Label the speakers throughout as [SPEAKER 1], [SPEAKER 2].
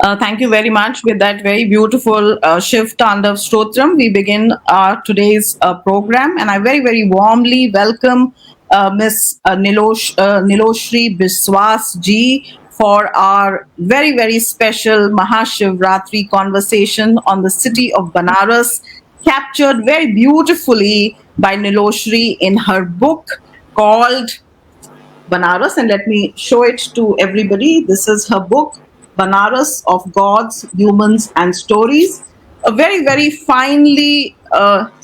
[SPEAKER 1] Thank you very much. With that very beautiful Shiv Tandav Stotram, we begin today's program. And I very, very warmly welcome Miss Nilosree Biswas ji for our very, very special Mahashivratri conversation on the city of Banaras, captured very beautifully by Nilosree in her book called Banaras, and let me show it to everybody. This is her book, Banaras of Gods, Humans, and Stories. A very, very finely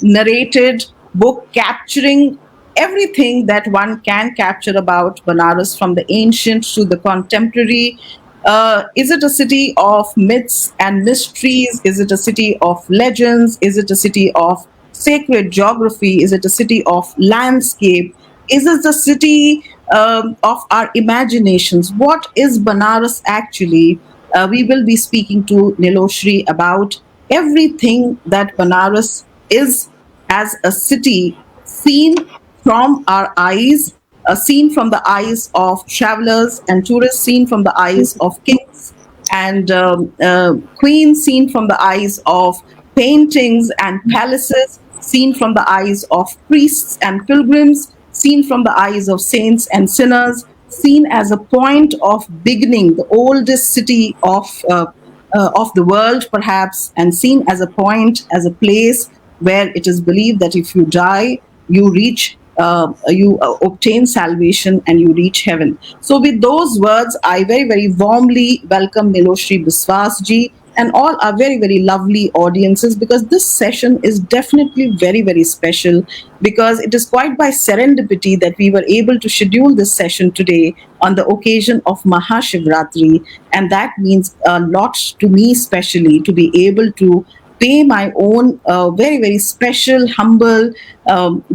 [SPEAKER 1] narrated book capturing everything that one can capture about Banaras from the ancient to the contemporary. Is it a city of myths and mysteries? Is it a city of legends? Is it a city of sacred geography? Is it a city of landscape? Is it the city of our imaginations? What is Banaras actually? We will be speaking to Nilosree about everything that Banaras is as a city seen from our eyes, seen from the eyes of travelers and tourists, seen from the eyes of kings and queens, seen from the eyes of paintings and palaces, seen from the eyes of priests and pilgrims, seen from the eyes of saints and sinners, seen as a point of beginning, the oldest city of the world, perhaps, and seen as a point, as a place where it is believed that if you die, you reach. You obtain salvation and you reach heaven. So, with those words, I very, very warmly welcome Nilosree Biswas ji and all our very, very lovely audiences, because this session is definitely very, very special, because it is quite by serendipity that we were able to schedule this session today on the occasion of Mahashivratri. And that means a lot to me, especially to be able to pay my own very, very special, humble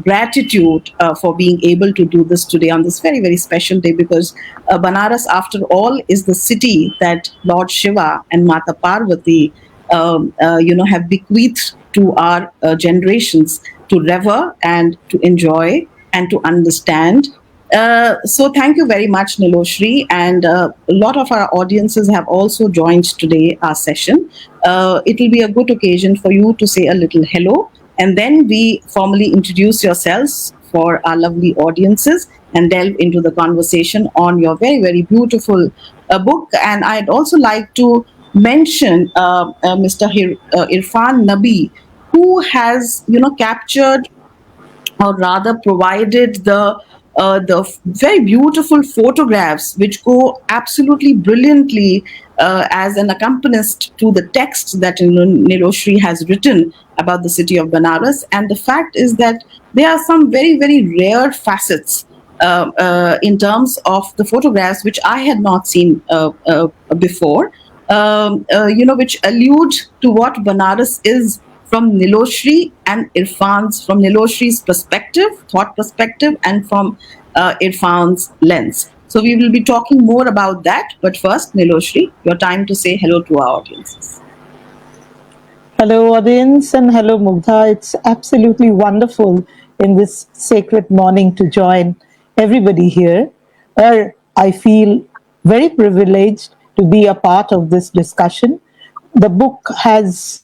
[SPEAKER 1] gratitude for being able to do this today on this very, very special day, because Banaras, after all, is the city that Lord Shiva and Mata Parvati, have bequeathed to our generations to revere and to enjoy and to understand. So thank you very much, Nilosree, and a lot of our audiences have also joined today our session. It will be a good occasion for you to say a little hello, and then we formally introduce yourselves for our lovely audiences and delve into the conversation on your very, very beautiful book. And I'd also like to mention Mr. Irfan Nabi, who has, captured, or rather provided the very beautiful photographs which go absolutely brilliantly as an accompanist to the text that Nilosree has written about the city of Banaras. And the fact is that there are some very, very rare facets in terms of the photographs which I had not seen before, which allude to what Banaras is from Nilosree and Irfan's, from Nilosree's perspective, thought perspective, and from Irfan's lens. So we will be talking more about that. But first, Nilosree, your time to say hello to our audiences.
[SPEAKER 2] Hello, audience, and hello, Mugdha. It's absolutely wonderful in this sacred morning to join everybody here. I feel very privileged to be a part of this discussion. The book has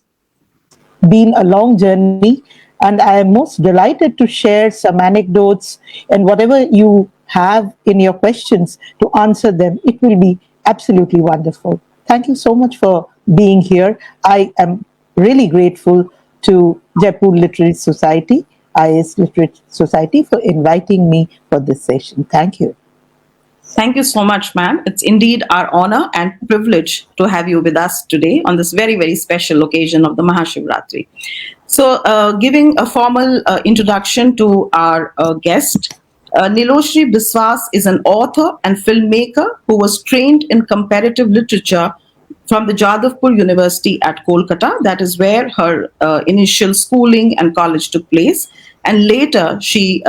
[SPEAKER 2] been a long journey, and I am most delighted to share some anecdotes and whatever you have in your questions to answer them. It will be absolutely wonderful. Thank you so much for being here. I am really grateful to Jaipur Literary Society, IS Literary Society, for inviting me for this session. Thank you.
[SPEAKER 1] Thank you so much, ma'am. It's indeed our honor and privilege to have you with us today on this very, very special occasion of the Mahashivratri. So, giving a formal introduction to our guest, Nilosree Biswas is an author and filmmaker who was trained in comparative literature from the Jadavpur University at Kolkata. That is where her initial schooling and college took place, and later she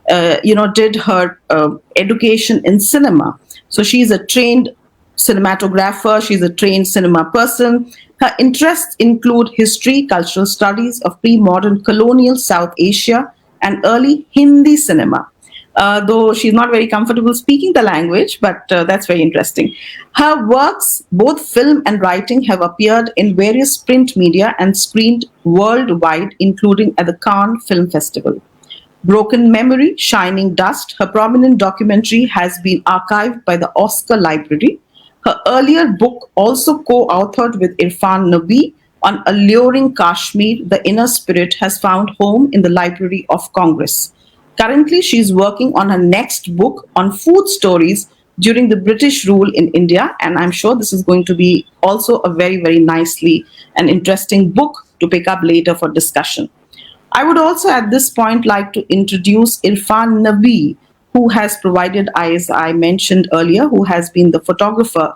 [SPEAKER 1] did her education in cinema. So she's a trained cinematographer, she's a trained cinema person. Her interests include history, cultural studies of pre modern colonial South Asia, and early Hindi cinema. though she's not very comfortable speaking the language, but that's very interesting. Her works, both film and writing, have appeared in various print media and screened worldwide, including at the Cannes Film Festival. Broken Memory, Shining Dust, her prominent documentary, has been archived by the Oscar Library. Her earlier book, also co authored with Irfan Nabi on Alluring Kashmir, The Inner Spirit, has found home in the Library of Congress. Currently, she is working on her next book on food stories during the British rule in India, and I'm sure this is going to be also a very, very nicely and interesting book to pick up later for discussion. I would also at this point like to introduce Irfan Nabi, who has provided, as I mentioned earlier, who has been the photographer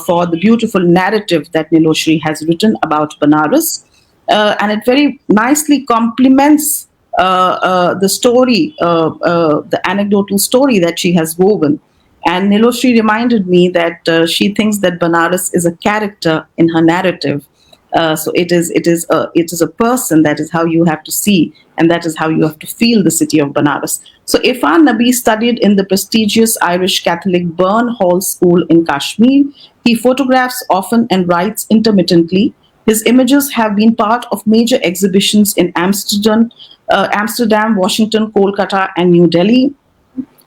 [SPEAKER 1] for the beautiful narrative that Nilosree has written about Banaras. And it very nicely complements the story, the anecdotal story that she has woven. And Nilosree reminded me that she thinks that Banaras is a character in her narrative. So it is a person. That is how you have to see, and that is how you have to feel the city of Banaras. So Irfan Nabi studied in the prestigious Irish Catholic Burn Hall School in Kashmir. He photographs often and writes intermittently. His images have been part of major exhibitions in Amsterdam, Washington, Kolkata, and New Delhi,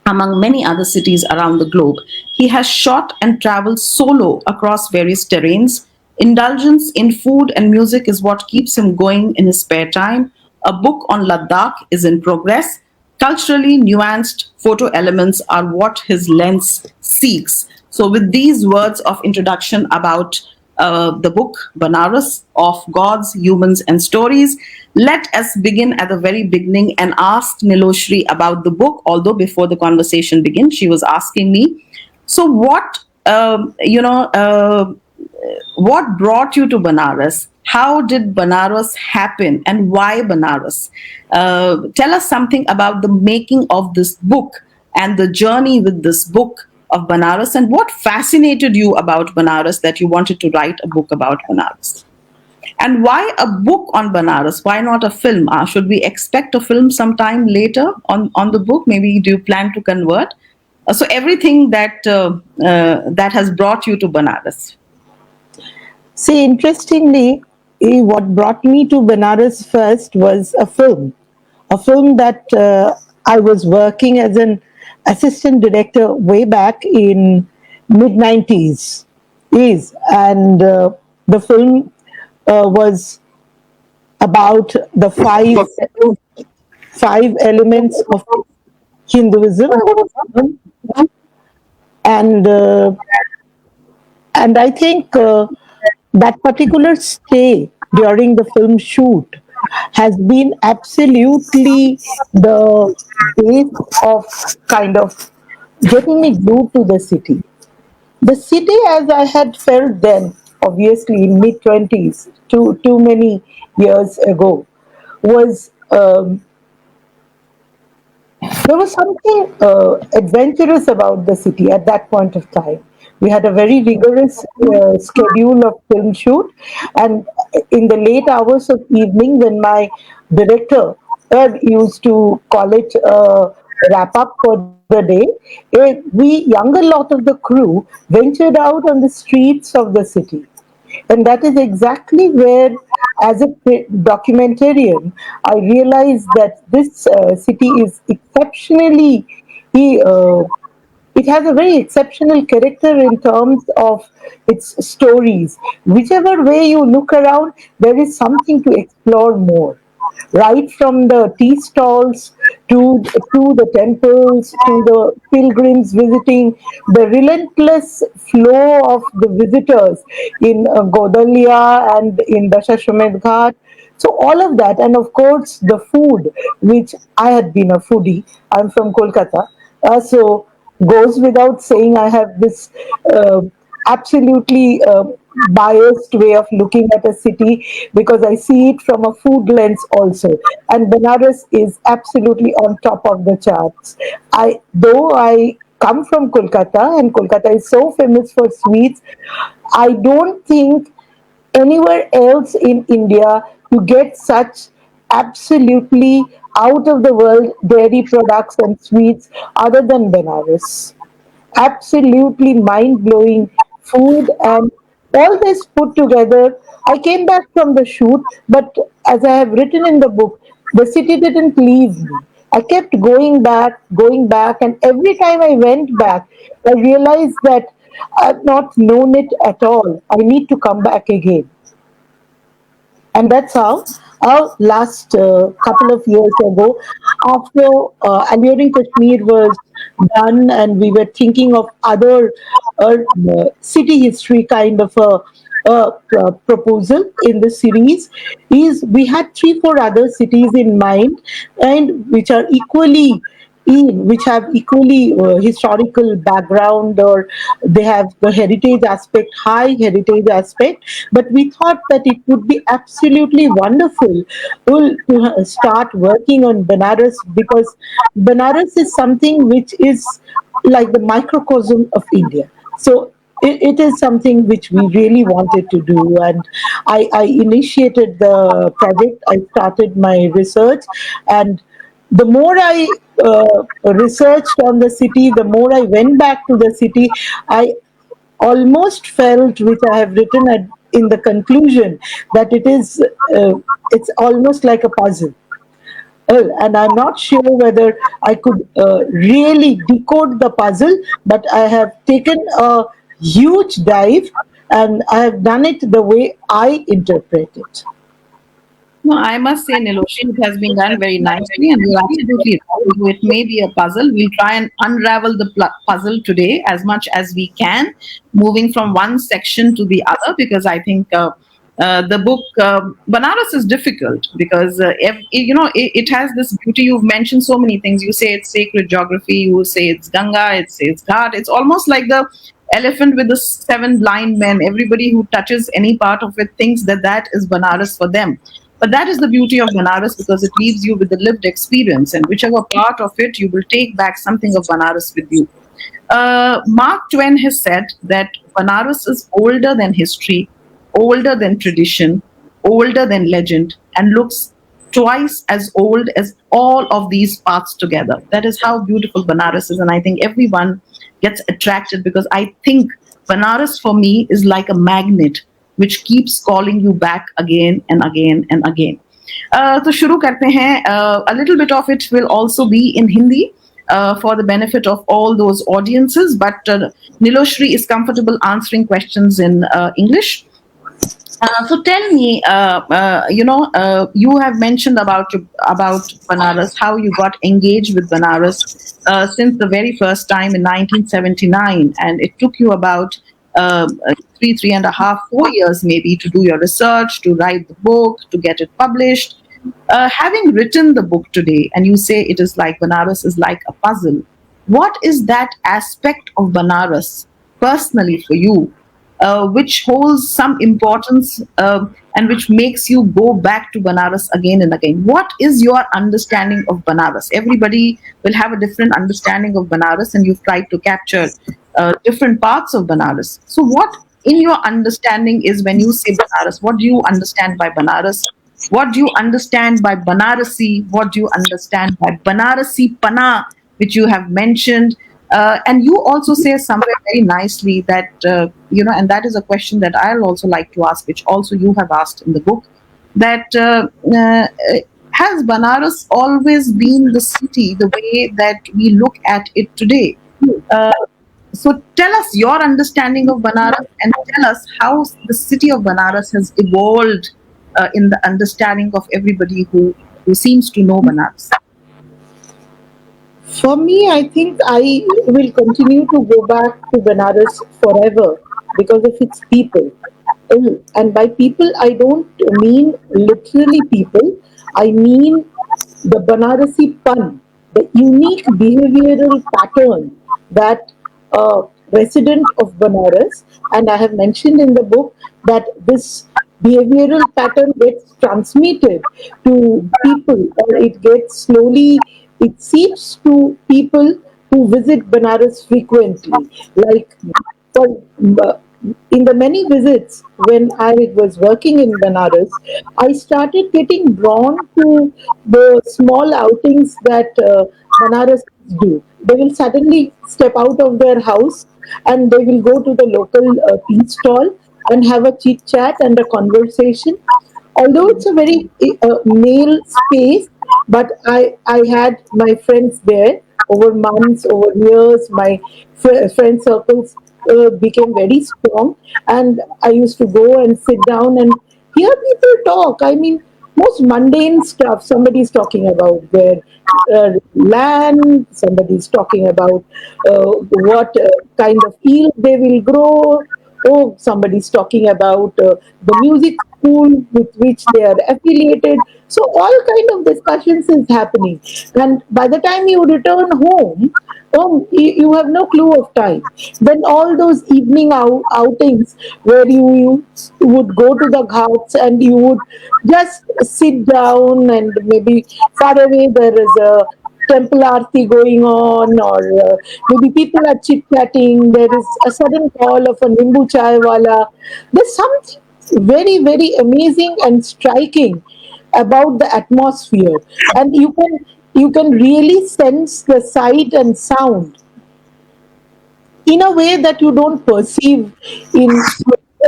[SPEAKER 1] among many other cities around the globe. He has shot and traveled solo across various terrains. Indulgence in food and music is what keeps him going in his spare time. A book on Ladakh is in progress. Culturally nuanced photo elements are what his lens seeks. So, with these words of introduction about the book Banaras of Gods, Humans, and Stories, let us begin at the very beginning and ask Nilosree about the book. Although before the conversation begins, she was asking me, so what brought you to Banaras? How did Banaras happen, and why Banaras? Tell us something about the making of this book and the journey with this book of Banaras, and what fascinated you about Banaras that you wanted to write a book about Banaras. And why a book on Banaras? Why not a film? Should we expect a film sometime later on the book? Maybe do you plan to convert? So everything that has brought you to Banaras.
[SPEAKER 2] See, interestingly, what brought me to Banaras first was a film that I was working as an assistant director way back in mid 90s. And the film was about the five elements of Hinduism, and I think that particular stay during the film shoot has been absolutely the base of kind of getting me glued to the city. The city, as I had felt then, obviously in mid 20s, too many years ago, was there was something adventurous about the city at that point of time. We had a very rigorous schedule of film shoot, and in the late hours of evening, when my director used to call it wrap up for the day, we younger lot of the crew ventured out on the streets of the city, and that is exactly where, as a documentarian, I realized that this city is exceptionally, uh, it has a very exceptional character in terms of its stories. Whichever way you look around, there is something to explore more, right from the tea stalls to the temples to the pilgrims visiting, the relentless flow of the visitors in Godalia and in Dashashwamedh Ghat. So all of that, and of course the food, which I had been a foodie. I'm from Kolkata, so goes without saying. I have this uh, absolutely biased way of looking at a city because I see it from a food lens also. And Benares is absolutely on top of the charts. Though I come from Kolkata and Kolkata is so famous for sweets, I don't think anywhere else in India you get such absolutely out of the world dairy products and sweets other than Benares. Absolutely mind blowing food and all this put together. I came back from the shoot, but as I have written in the book, the city didn't leave me. I kept going back, and every time I went back, I realized that I've not known it at all. I need to come back again. And that's how our last couple of years ago, after Alluring Kashmir was done, and we were thinking of other city history kind of a proposal in the series, is we had 3 4 other cities in mind, and which are equally which have equally historical background, or they have the heritage aspect, high heritage aspect. But we thought that it would be absolutely wonderful to start working on Banaras, because Banaras is something which is like the microcosm of India. So it is something which we really wanted to do, and I initiated the project. I started my research, and the more I researched on the city, the more I went back to the city, I almost felt, which I have written in the conclusion, that it's almost like a puzzle. And I'm not sure whether I could really decode the puzzle, but I have taken a huge dive, and I have done it the way I interpret it.
[SPEAKER 1] No, I must say, Niloshi, it has been done very nicely, and you're absolutely right. Though it may be a puzzle, we'll try and unravel the puzzle today as much as we can, moving from one section to the other, because I think the book Banaras is difficult because it has this beauty. You've mentioned so many things. You say it's sacred geography. You say it's Ganga. It says Ghat. It's almost like the elephant with the 7 blind men. Everybody who touches any part of it thinks that that is Banaras for them. But that is the beauty of Banaras, because it leaves you with the lived experience, and whichever part of it you will take back something of Banaras with you. Mark Twain has said that Banaras is older than history, older than tradition, older than legend, and looks twice as old as all of these parts together. That is how beautiful Banaras is, and I think everyone gets attracted, because I think Banaras for me is like a magnet which keeps calling you back again and again and again. तो शुरू करते हैं. A little bit of it will also be in Hindi for the benefit of all those audiences, but Nilosree is comfortable answering questions in English. So tell me, you have mentioned about Banaras, how you got engaged with Banaras since the very first time in 1979, and it took you about 3.5, 4 years maybe to do your research, to write the book, to get it published. Having written the book today, and you say it is like Banaras is like a puzzle, what is that aspect of Banaras personally for you, which holds some importance and which makes you go back to Banaras again and again? What is your understanding of Banaras? Everybody will have a different understanding of Banaras, and you've tried to capture different parts of Banaras. So, what in your understanding is when you say Banaras? What do you understand by Banaras? What do you understand by Banarasi? What do you understand by Banarasi Pana, which you have mentioned? And you also say somewhere very nicely that, and that is a question that I'll also like to ask, which also you have asked in the book, that has Banaras always been the city the way that we look at it today? Uh, so tell us your understanding of Banaras, and tell us how the city of Banaras has evolved in the understanding of everybody who seems to know Banaras.
[SPEAKER 2] For me, I think I will continue to go back to Benares forever because of its people. And by people, I don't mean literally people, I mean the Banarasi pun, the unique behavioral pattern that a resident of Banaras, and I have mentioned in the book that this behavioral pattern gets transmitted to people, or it gets slowly, it seeps to people who visit Banaras frequently. Like for in the many visits when I was working in Banaras, I started getting drawn to the small outings that Banaras do. They will suddenly step out of their house and they will go to the local tea stall and have a chit chat and a conversation. Although it's a very male space, but I had my friends there over months, over years. My friend circles became very strong, and I used to go and sit down and hear people talk. I mean, most mundane stuff. Somebody's talking about their land, somebody's talking about what kind of yield they will grow. Oh, somebody's talking about the music school with which they are affiliated. So all kind of discussions is happening, and by the time you return home, you have no clue of time. Then all those evening outings where you would go to the ghats and you would just sit down, and maybe far away there is a temple aarti going on, or maybe people are chit chatting. There is a sudden call of a nimbu chai wala. There's something very amazing and striking about the atmosphere, and you can really sense the sight and sound in a way that you don't perceive in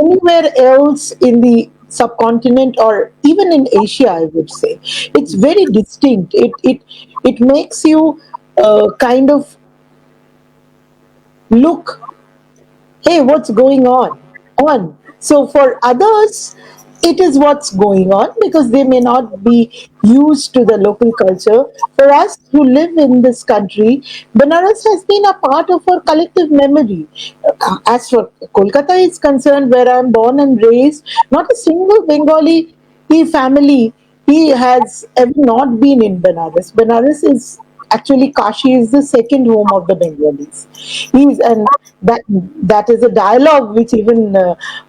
[SPEAKER 2] anywhere else in the subcontinent or even in Asia. I would say it's very distinct. It makes you kind of look, hey, what's going on. So for others, it is what's going on because they may not be used to the local culture. For us who live in this country, Banaras has been a part of our collective memory. As for Kolkata is concerned, where I'm born and raised, not a single Bengali family he has ever not been in Banaras. Banaras is actually, Kashi is the second home of the Bengalis. And that is a dialogue which even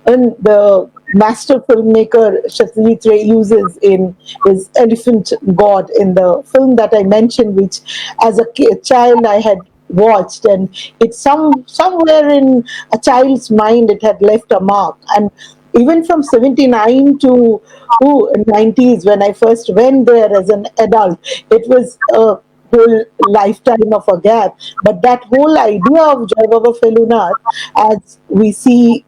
[SPEAKER 2] in the master filmmaker Satyajit Ray uses in his Elephant God in the film that I mentioned, which as a child I had watched, and it's somewhere in a child's mind it had left a mark. And even from 79 to 90s, when I first went there as an adult, it was a whole lifetime of a gap. But that whole idea of Jai Baba Felunath, as we see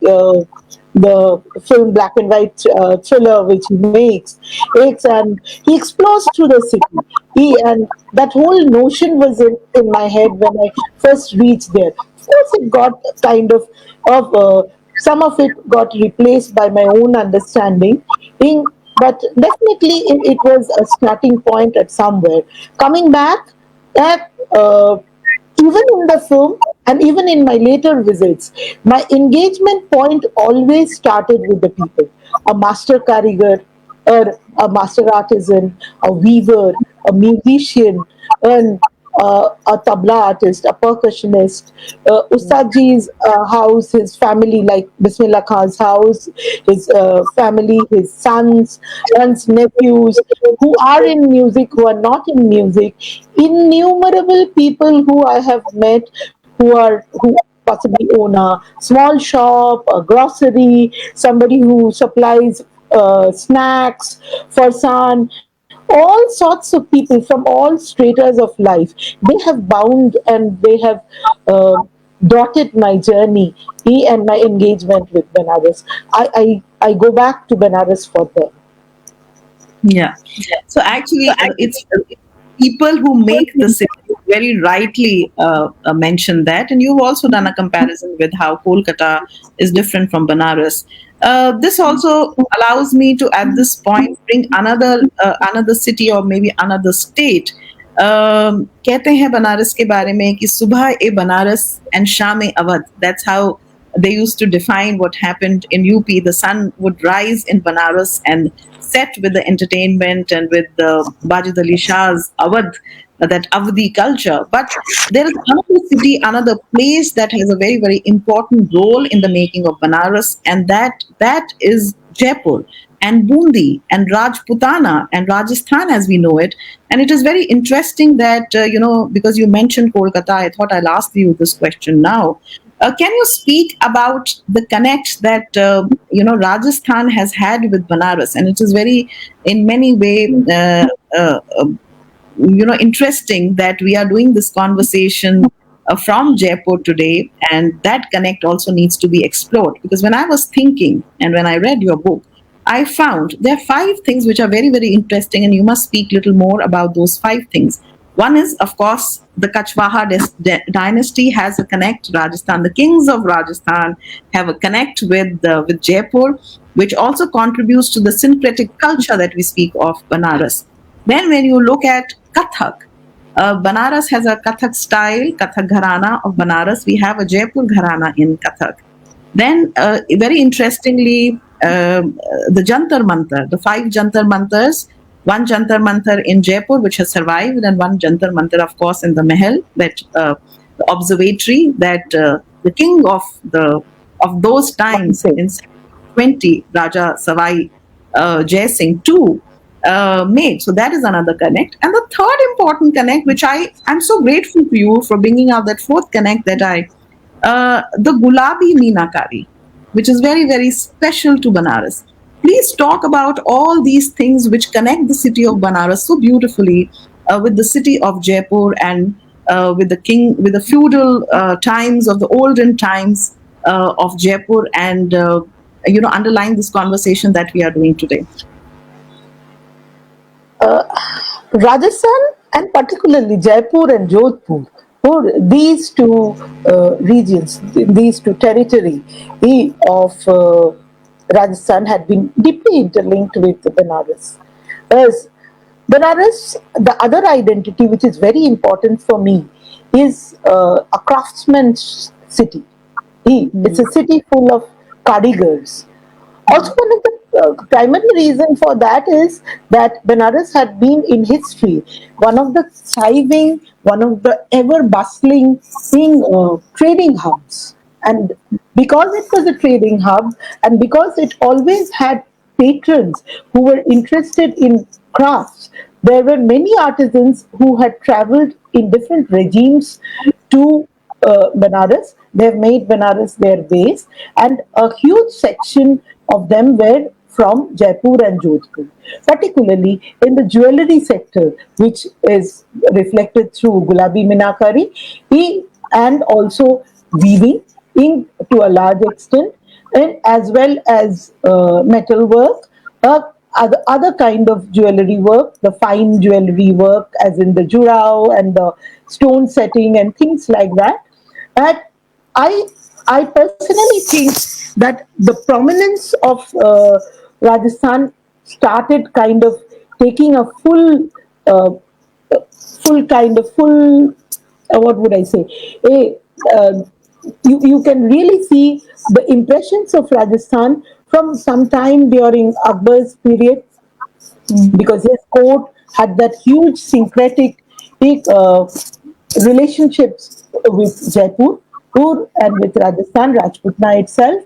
[SPEAKER 2] the film black and white thriller which he makes, and he explores through the city. And that whole notion was in my head when I first reached there. Of course, it got kind of some of it got replaced by my own understanding. But definitely it was a starting point at somewhere. Coming back, that even in the film and even in my later visits, my engagement point always started with the people. A master karigar, or a master artisan, a weaver, a musician, and a tabla artist, a percussionist, Ustadji's house, his family, like Bismillah Khan's house, his family, his sons, nephews, who are in music, who are not in music, innumerable people who I have met who possibly own a small shop, a grocery, somebody who supplies snacks for son, all sorts of people from all stratas of life. They have bound and they have uh, dotted my journey and my engagement with Benares. I go back to Benares for them.
[SPEAKER 1] Yeah. So actually, it's people who make the city. Very rightly mentioned that, and you've also done a comparison with how Kolkata is different from Banaras. This also allows me to, at this point, bring another city or maybe another state. कहते हैं बनारस के बारे में कि सुबह ए Banaras and शाम ए Awadh. That's how they used to define what happened in UP. The sun would rise in Banaras and set with the entertainment and with the Bajid Ali Shah's Awadh, that Avdi culture. But there is another city, another place that has a very important role in the making of Banaras, and that is Jaipur and Bundi and Rajputana and Rajasthan as we know it. And it is very interesting that, because you mentioned Kolkata, I thought I'll ask you this question now. Can you speak about the connect that Rajasthan has had with Banaras, and it is very, in many way, interesting that we are doing this conversation from Jaipur today, and that connect also needs to be explored. Because when I was thinking and when I read your book, I found there are five things which are very, very interesting, and you must speak little more about those five things. One is, of course, the Kachwaha dynasty has a connect. Rajasthan, the kings of Rajasthan, have a connect with Jaipur, which also contributes to the syncretic culture that we speak of Banaras. Then, when you look at Kathak, Banaras has a Kathak style, Kathak Gharana of Banaras. We have a Jaipur Gharana in Kathak. Then, very interestingly, the Jantar Mantar, the five Jantar Mantars, one Jantar Mantar in Jaipur, which has survived, and one Jantar Mantar, of course, in the Mahal, that the observatory that the king of those times in 20, Raja Savai Jai Singh II, made. So that is another connect. And the third important connect, which I'm so grateful to you for bringing out that fourth connect that the Gulabi Meenakari, which is very, very special to Banaras. Please talk about all these things which connect the city of Banaras so beautifully with the city of Jaipur and with the feudal times of the olden times of Jaipur and underline this conversation that we are doing today.
[SPEAKER 2] Rajasthan and particularly Jaipur and Jodhpur, these two regions, these two territory of Rajasthan had been deeply interlinked with Banaras. Whereas Banaras, the other identity which is very important for me is a craftsman's city. It's a city full of kadigars. Also, one of the primary reason for that is that Benares had been in history one of the thriving, one of the ever bustling trading hubs. And because it was a trading hub, and because it always had patrons who were interested in crafts, there were many artisans who had traveled in different regimes to Benares. They've made Benares their base, and a huge section of them were from Jaipur and Jodhpur, particularly in the jewellery sector, which is reflected through Gulabi Minakari and also weaving in to a large extent, and as well as metal work. Other kind of jewellery work, the fine jewellery work, as in the jurao and the stone setting and things like that. And I I personally think that the prominence of Rajasthan started kind of taking a uh, full what would I say? A, uh, you can really see the impressions of Rajasthan from some time during Akbar's period, because his court had that huge syncretic uh, relationships with Jaipur and with Rajasthan, Rajputna itself.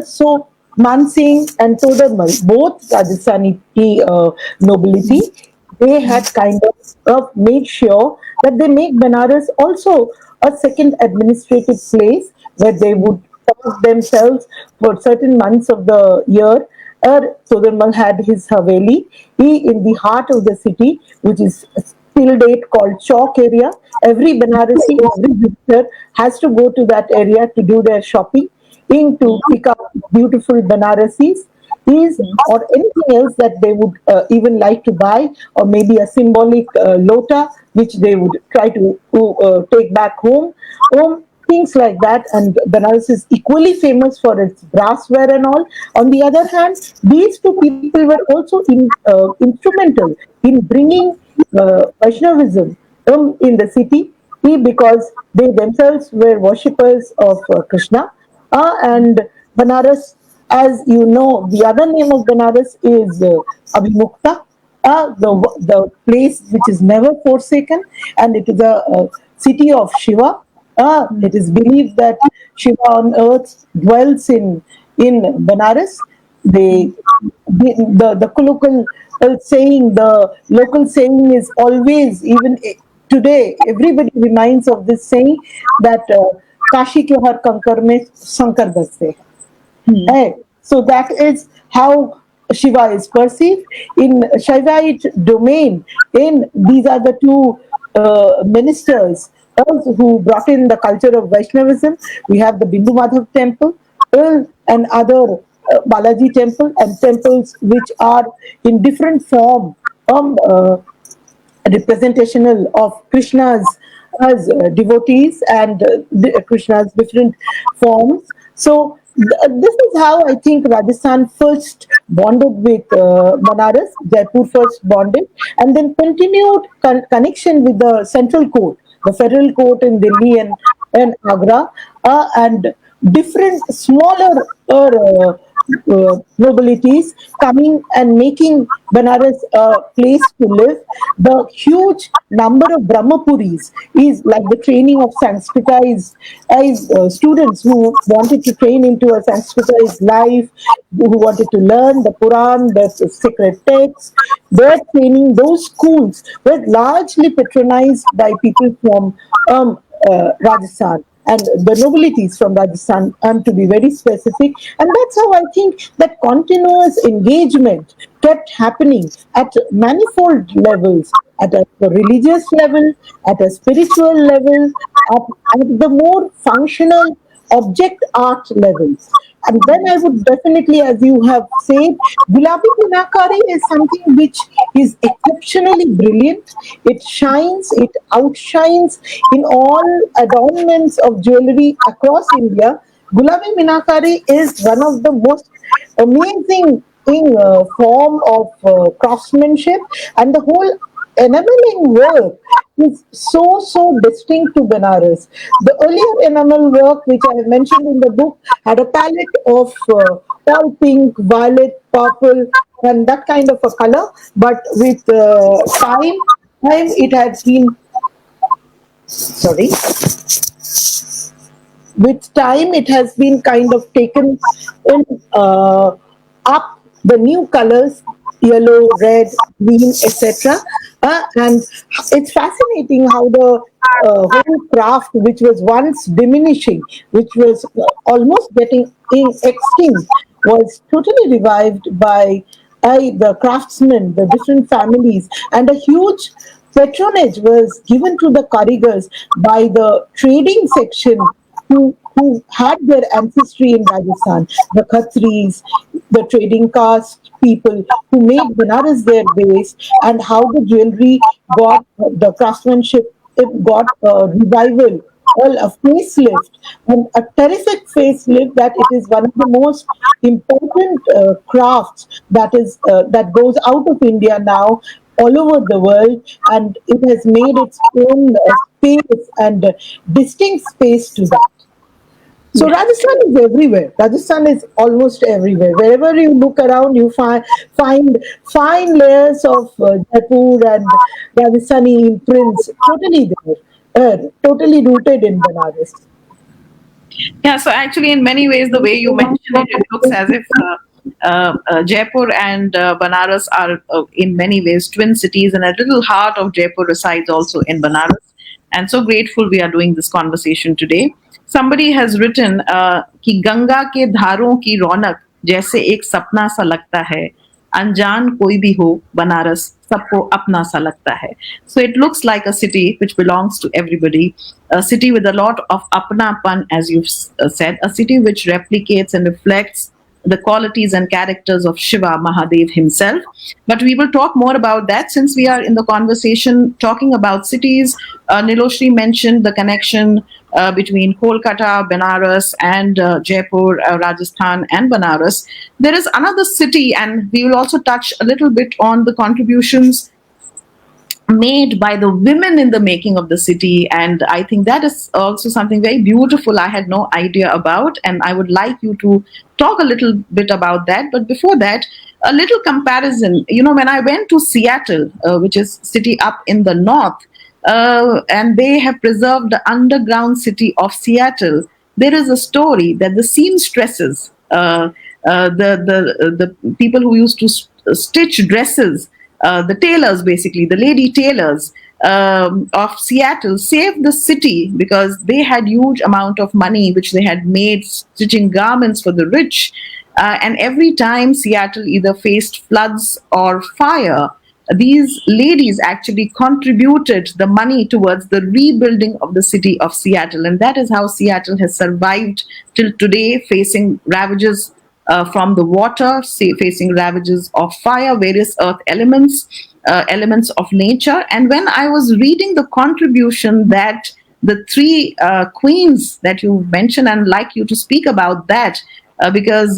[SPEAKER 2] So Mansingh and Todarmal, both Rajasthani nobility, they had kind of made sure that they make Benares also a second administrative place where they would pause themselves for certain months of the year. Todarmal had his Haveli in the heart of the city, which is till date called Chowk area. Every Banarasi, every visitor has to go to that area to do their shopping, in to pick up beautiful Banarasis is or anything else that they would even like to buy, or maybe a symbolic lota which they would try to take back home, things like that. And Banaras is equally famous for its brassware and all. On the other hand, these two people were also instrumental in bringing Vaishnavism in the city, because they themselves were worshippers of Krishna. And Banaras, as you know, the other name of Banaras is Abhimukta, the place which is never forsaken, and it is a city of Shiva. It is believed that Shiva on earth dwells in Banaras. They, the colloquial the local saying is always, even today, everybody reminds of this saying that Kashi के हर कंकर में शंकर बसते हैं.
[SPEAKER 1] Hmm.
[SPEAKER 2] So that is how Shiva is perceived in Shaivite domain. In these are the two ministers who brought in the culture of Vaishnavism. We have the Bindu Madhav temple and other Balaji temple and temples which are in different form. Representational of Krishna's as devotees and Krishna's different forms. So this is how I think Rajasthan first bonded with Banaras, Jaipur first bonded, and then continued connection with the central court, the federal court in Delhi and Agra, and different smaller nobilities coming and making Banaras a place to live. The huge number of Brahmapuris is like the training of Sanskritized students who wanted to train into a Sanskritized life, who wanted to learn the Quran, the sacred texts. Their training, those schools were largely patronized by people from Rajasthan and the nobilities from Rajasthan, and to be very specific. And that's how I think that continuous engagement kept happening at manifold levels, at a religious level, at a spiritual level, at the more functional object art levels. And then I would definitely, as you have said, Gulabi Pinakari is something which is exceptionally brilliant. It shines, it outshines in all adornments of jewelry across India. Gulabi Minakari is one of the most amazing form of craftsmanship, and the whole enameling work is so distinct to Benares. The earlier enamel work, which I have mentioned in the book, had a palette of all pink, violet, purple, and that kind of a color. But with time it has been sorry with time it has been kind of taken in up the new colors, yellow, red, green, etc. And it's fascinating how the whole craft, which was once diminishing, which was almost getting extinct, was totally revived by the craftsmen, the different families, and a huge patronage was given to the karigars by the trading section who had their ancestry in Rajasthan, the Khatris, the trading caste people who made Banaras their base, and how the jewelry got the craftsmanship, it got a revival, well, a facelift, and a terrific facelift that it is one of the most important crafts that goes out of India now all over the world, and it has made its own space and distinct space to that. So
[SPEAKER 1] Yeah.
[SPEAKER 2] Rajasthan is everywhere. Rajasthan is almost everywhere. Wherever you look around, you find fine layers of Jaipur and Rajasthani imprints totally there, totally rooted in Banaras.
[SPEAKER 1] Yeah, so actually, in many ways, the way you mention it, it looks as if Jaipur and Banaras are, in many ways, twin cities, and a little heart of Jaipur resides also in Banaras. And so grateful we are doing this conversation today. Somebody has written कि गंगा के धारों की रौनक जैसे एक सपना सा लगता है अनजान कोई भी हो बनारस सबको अपना सा लगता है. So it looks like a city which belongs to everybody, a city with a lot of apnapan, as you've said, a city which replicates and reflects the qualities and characters of Shiva Mahadev himself. But we will talk more about that since we are in the conversation talking about cities. Nilosree mentioned the connection between Kolkata, Banaras, and Jaipur, Rajasthan, and Banaras. There is another city, and we will also touch a little bit on the contributions made by the women in the making of the city. And I think that is also something very beautiful I had no idea about, and I would like you to talk a little bit about that. But before that, a little comparison. When I went to Seattle, which is city up in the north, and they have preserved the underground city of Seattle, there is a story that the seamstresses, the people who used to stitch dresses, the tailors, basically, the lady tailors, of Seattle saved the city because they had huge amount of money which they had made stitching garments for the rich. And every time Seattle either faced floods or fire, these ladies actually contributed the money towards the rebuilding of the city of Seattle. And that is how Seattle has survived till today, facing ravages from the water, facing ravages of fire, various earth elements, elements of nature. And when I was reading the contribution that the three queens that you mentioned, and like you to speak about that, because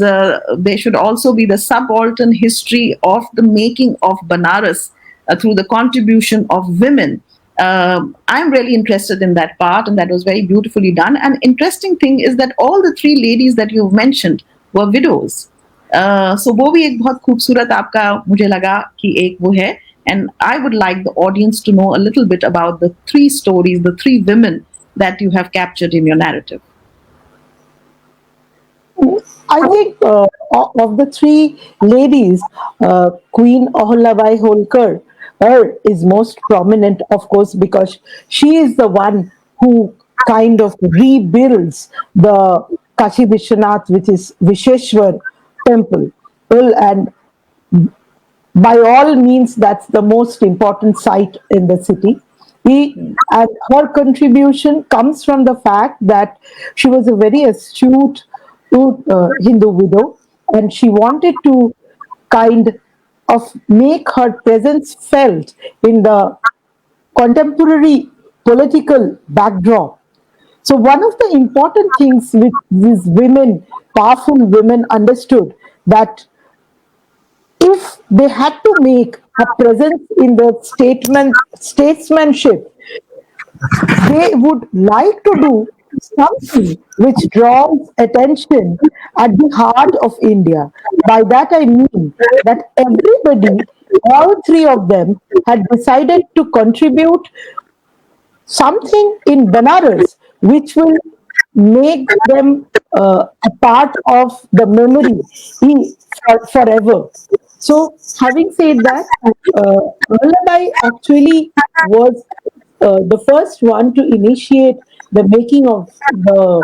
[SPEAKER 1] they should also be the subaltern history of the making of Banaras through the contribution of women. I'm really interested in that part, and that was very beautifully done. And interesting thing is that all the three ladies that you've mentioned were widows. सो वो भी एक बहुत खूबसूरत आपका मुझे लगा कि एक वो है. And I would like the audience to know a little bit about the three stories, the three women that you have captured in your narrative.
[SPEAKER 2] I think of the three ladies, Queen Aholabai Holkar, her is most prominent, of course, because she is the one who kind of rebuilds the Kashi Vishwanath, which is Visheshwar temple. Well, and by all means, that's the most important site in the city. And her contribution comes from the fact that she was a very astute Hindu widow, and she wanted to kind of make her presence felt in the contemporary political backdrop. So, one of the important things which these women, powerful women, understood that if they had to make a presence in the statesmanship, they would like to do something which draws attention at the heart of India. By that I mean that everybody, all three of them, had decided to contribute something in Banaras which will make them a part of the memory forever. So, having said that, Vallabhai actually was the first one to initiate the making of the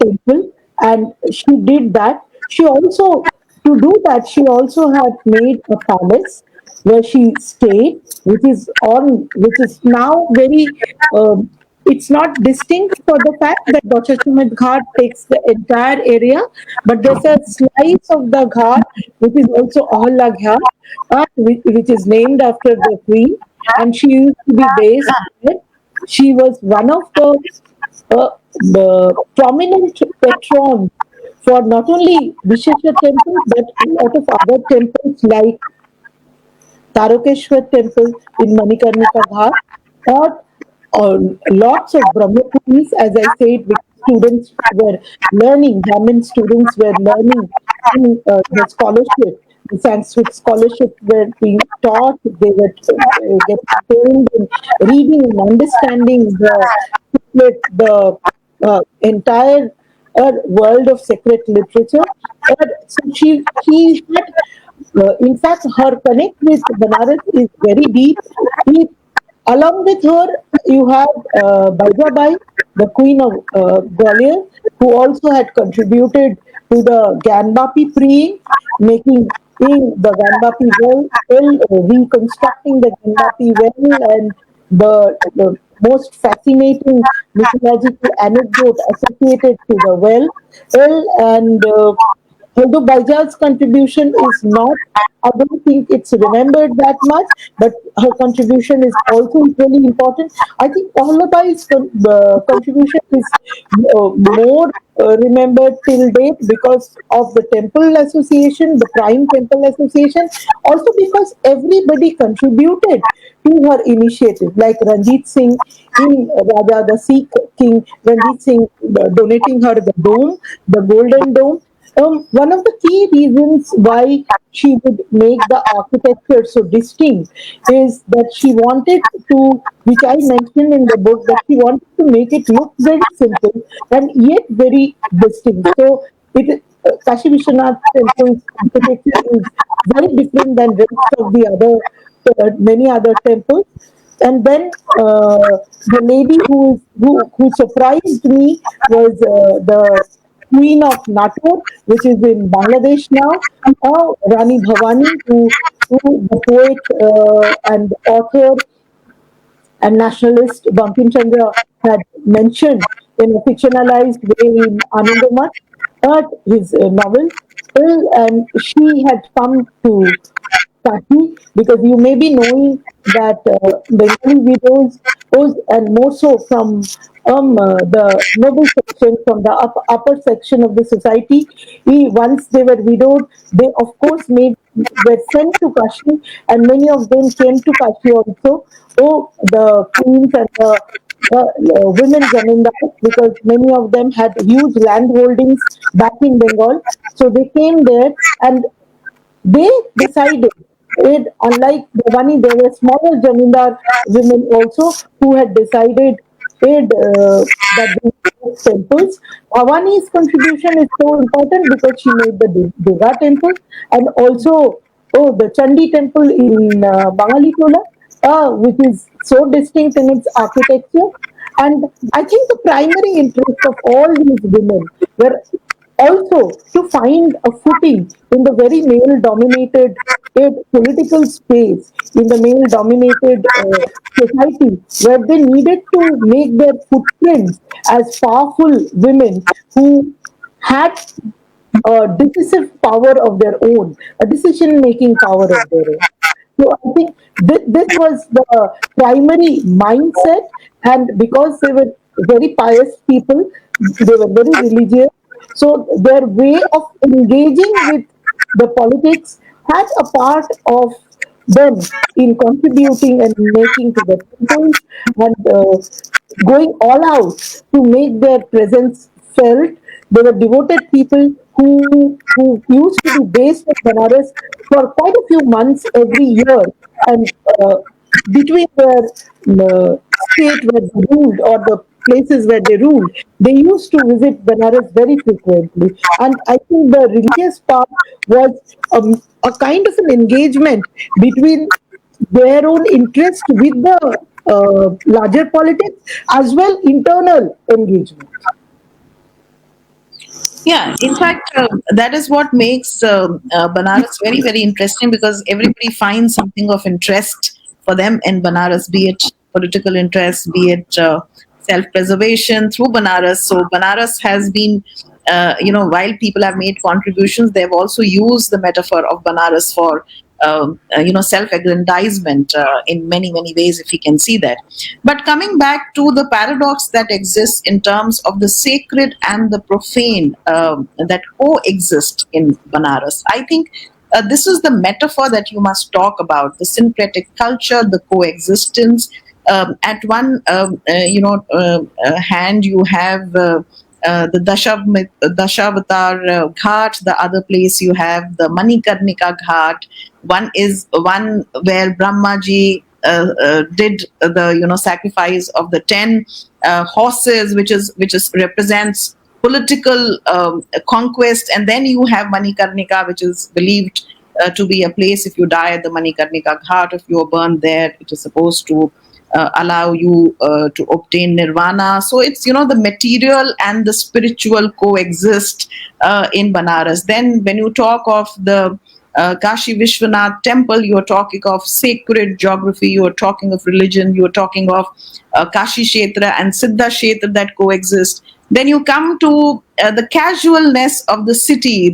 [SPEAKER 2] temple, and she did that. She also, to do that, she also had made a palace where she stayed, which is now very. It's not distinct for the fact that Dochachumad Ghat takes the entire area, but there's a slice of the Ghat which is also Ahalla Ghat, which is named after the queen, and she used to be based there. She was one of the prominent patrons for not only Vishesha temple but a lot of other temples like Tarokeshwar temple in Manikarnika Ghat, or lots of Brahmapuris, as I said, which students were learning, Brahmin students were learning in the scholarship, the Sanskrit scholarship were being taught, they were getting trained in reading and understanding the entire world of sacred literature. So she had in fact, her connect with Banaras is very deep. He, along with her, you have Baijabai, the queen of Gwalior, who also had contributed to the Ganbapi praying, making the Ganbapi reconstructing the Ganbapi well, and the most fascinating mythological anecdote associated to the well, and although Baijal's contribution is not, I don't think it's remembered that much, but her contribution is also equally important. I think Pahlabai's contribution is more remembered till date because of the temple association, the prime temple association, also because everybody contributed to her initiative, like Ranjit Singh in Raja, the Sikh king, Ranjit Singh donating her the dome, the golden dome. One of the key reasons why she would make the architecture so distinct is that she wanted to, which I mentioned in the book, that she wanted to make it look very simple and yet very distinct. So Kashi Vishwanath temple's architecture is very different than rest of the other many other temples. And then the lady who surprised me was the Queen of Natur, which is in Bangladesh now, Rani Bhavani, who the poet and author and nationalist Bankim Chandra had mentioned in a fictionalized way in Anandamath, his novel. Well, and she had come to Kashi, because you may be knowing that Bengali widows, and more so from the noble section, from the upper section of the society, once they were widowed, they of course were sent to Kashi, and many of them came to Kashi also. Oh, the queens and the women zamindars, because many of them had huge land holdings back in Bengal. So they came there, and they decided, unlike Bhavani, there were smaller Jamindar women also who had decided that they would build temples. Bhavani's contribution is so important because she made the Durga temple, and also the Chandi temple in Bangali Tola, which is so distinct in its architecture. And I think the primary interest of all these women were also to find a footing in the very male dominated political space, in the male dominated society, where they needed to make their footprints as powerful women who had a decisive power of their own, a decision making power of their own. So I think this was the primary mindset, and because they were very pious people, they were very religious. So their way of engaging with the politics had a part of them in contributing and making to the temples, and going all out to make their presence felt. They were devoted people who used to be based in Banaras for quite a few months every year, and between their state where they ruled, or the places where they ruled, they used to visit Banaras very frequently. And I think the religious part was a kind of an engagement between their own interest with the larger politics, as well internal engagement.
[SPEAKER 1] Yeah, in fact, that is what makes Banaras very, very interesting, because everybody finds something of interest for them in Banaras, be it political interest, be it self preservation through Banaras. So, Banaras has been, while people have made contributions, they've also used the metaphor of Banaras for. Self-aggrandizement in many, many ways, if we can see that. But coming back to the paradox that exists in terms of the sacred and the profane that coexist in Banaras, I think this is the metaphor that you must talk about: the syncretic culture, the coexistence. At one, hand, you have the Dashavatar Ghat. The other place you have the Manikarnika Ghat. One where Brahmaji did the sacrifice of the 10 horses, which is represents political conquest. And then you have Manikarnika, which is believed to be a place, if you die at the Manikarnika Ghat, if you are burned there, it is supposed to allow you to obtain nirvana. So it's, the material and the spiritual coexist in Banaras. Then when you talk of the Kashi Vishwanath temple, you are talking of sacred geography, you are talking of religion, you are talking of Kashi Kshetra and Siddha Kshetra that coexist. Then you come to the casualness of the city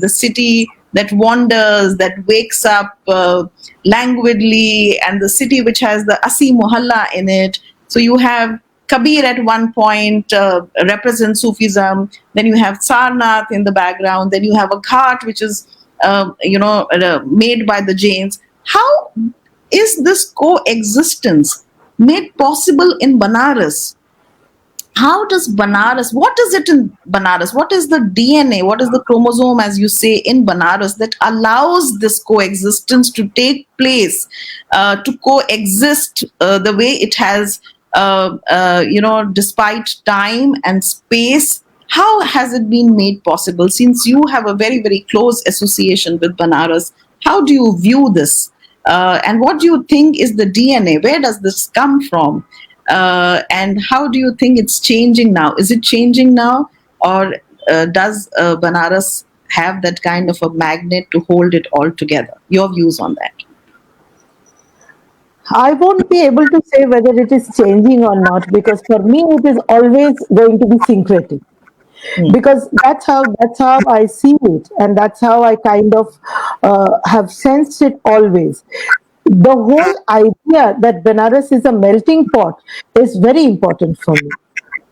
[SPEAKER 1] that wanders, that wakes up languidly, and the city which has the Asi Mohalla in it. So you have Kabir at one point represents Sufism. Then you have Sarnath in the background. Then you have a ghat which is made by the Jains. How is this coexistence made possible in Banaras? How does Banaras, what is it in Banaras? What is the DNA, what is the chromosome, as you say, in Banaras that allows this coexistence to take place, to coexist the way it has, despite time and space? How has it been made possible? Since you have a very, very close association with Banaras, how do you view this? And what do you think is the DNA? Where does this come from? And how do you think it's changing now? Is it changing now, or does Banaras have that kind of a magnet to hold it all together? Your views on that?
[SPEAKER 2] I won't be able to say whether it is changing or not, because for me it is always going to be syncretic,
[SPEAKER 1] Hmm.
[SPEAKER 2] because that's how I see it, and that's how I kind of have sensed it always. The whole idea that Benares is a melting pot is very important for me.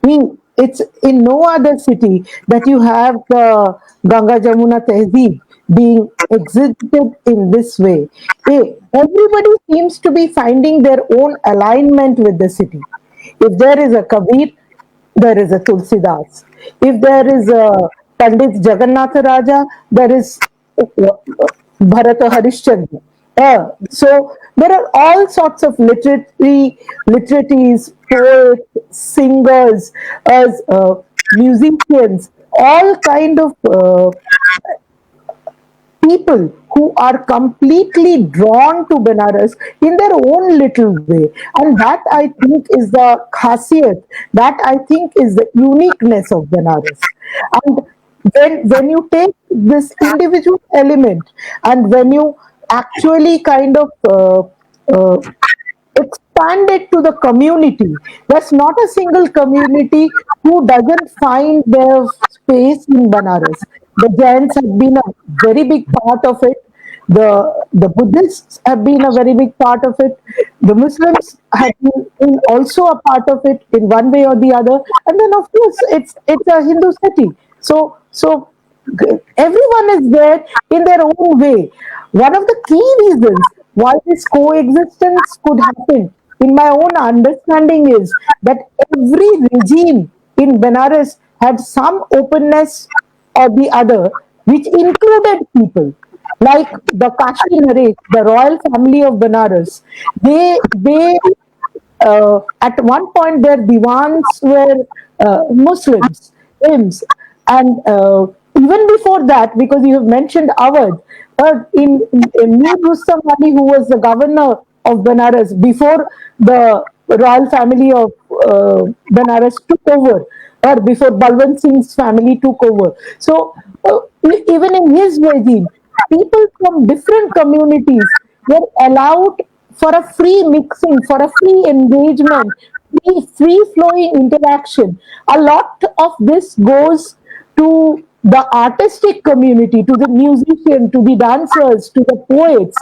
[SPEAKER 2] I mean, it's in no other city that you have the Ganga Jamuna Tehzeeb being exhibited in this way. Everybody seems to be finding their own alignment with the city. If there is a Kabir, there is a Tulsidas. If there is a Pandit Jagannatha Raja, there is Bharata Harishchandra. So there are all sorts of literaries, poets, singers, as musicians, all kind of people who are completely drawn to Benares in their own little way. And that I think is the khasiyat, that I think is the uniqueness of Benares. And when you take this individual element, and when you actually kind of expand it to the community. There's not a single community who doesn't find their space in Banaras. The Jains have been a very big part of it. The Buddhists have been a very big part of it. The Muslims have been also a part of it in one way or the other. And then of course it's a Hindu city. So everyone is there in their own way. One of the key reasons why this coexistence could happen, in my own understanding, is that every regime in Benares had some openness or the other, which included people like the Kashi Naresh, the royal family of Benares. They at one point their divans were Muslims, hymns, and even before that, because you have mentioned Awadh, in Mir Rustam Ali, who was the governor of Banaras before the royal family of Banaras took over, or before Balwant Singh's family took over. So even in his regime, people from different communities were allowed for a free mixing, for a free engagement, free flowing interaction. A lot of this goes to the artistic community, to the musician, to the dancers, to the poets,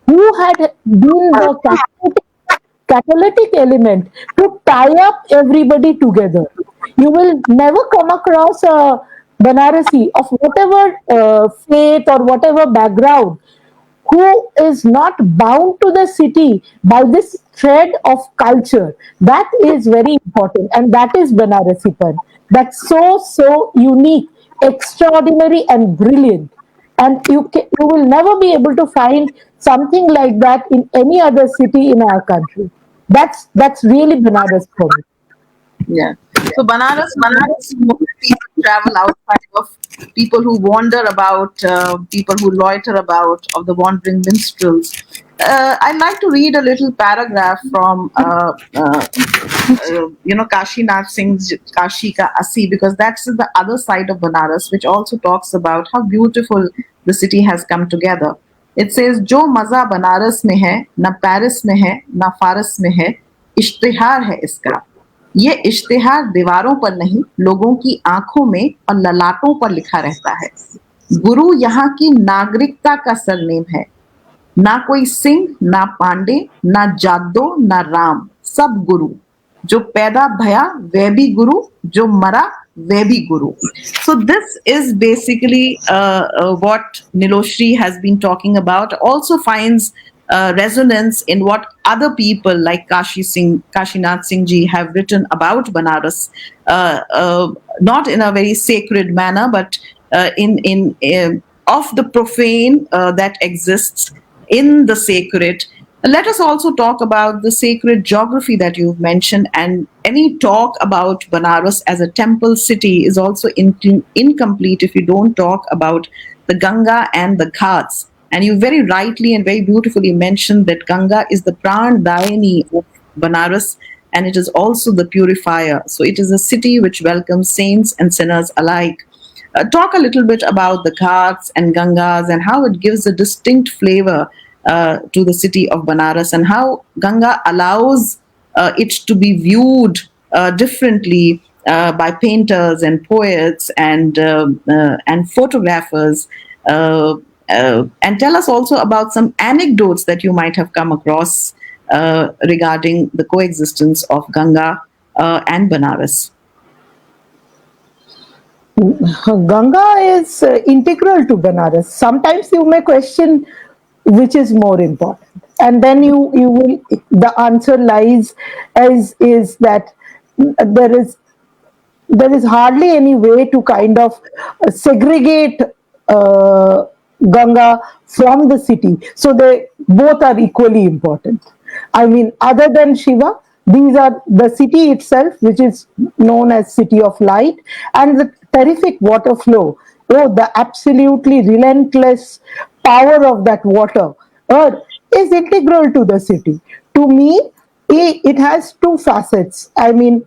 [SPEAKER 2] who had been the catalytic element to tie up everybody together. You will never come across a Banarasi of whatever faith or whatever background who is not bound to the city by this thread of culture. That is very important, and that is Banarasipan. That's so unique, extraordinary, and brilliant. And you will never be able to find something like that in any other city in our country. That's really Banaras for me.
[SPEAKER 1] Yeah. So Banaras moves more people travel outside of people who wander about, people who loiter about, of the wandering minstrels. I'd like to read a little paragraph from, Kashi Nath Singh's Kashi Ka Asi, because that's the other side of Banaras, which also talks about how beautiful the city has come together. It says, जो मजा बनारस में है न Paris में है न फारस में है इश्तिहार है इसका ये इश्तिहार दीवारों पर नहीं लोगों की आंखों में और ललाटों पर लिखा रहता है गुरु यहाँ की नागरिकता का सरनेम है ना कोई सिंह ना पांडे ना जादो ना राम सब गुरु जो पैदा भया वह भी गुरु जो मरा वह भी guru. So this is basically what Nilosree has been talking about. Also finds resonance in what other people like Kashinath Singh ji have written about Banaras, not in a very sacred manner, but in of the profane that exists in the sacred. Let us also talk about the sacred geography that you've mentioned, and any talk about Banaras as a temple city is also incomplete if you don't talk about the Ganga and the Ghats. And you very rightly and very beautifully mentioned that Ganga is the Pran Dayani of Banaras, and it is also the purifier. So it is a city which welcomes saints and sinners alike. Talk a little bit about the ghats and Gangas and how it gives a distinct flavor to the city of Banaras, and how Ganga allows it to be viewed differently by painters and poets and photographers. Uh, and tell us also about some anecdotes that you might have come across regarding the coexistence of Ganga and Banaras.
[SPEAKER 2] Ganga is integral to Banaras. Sometimes you may question which is more important, and then you will, the answer lies as is that there is there is hardly any way to kind of segregate uh, Ganga from the city. So they both are equally important. I mean, other than Shiva, these are the city itself, which is known as City of Light, and the terrific water flow. Oh, the absolutely relentless power of that water is integral to the city. To me, it has two facets. I mean,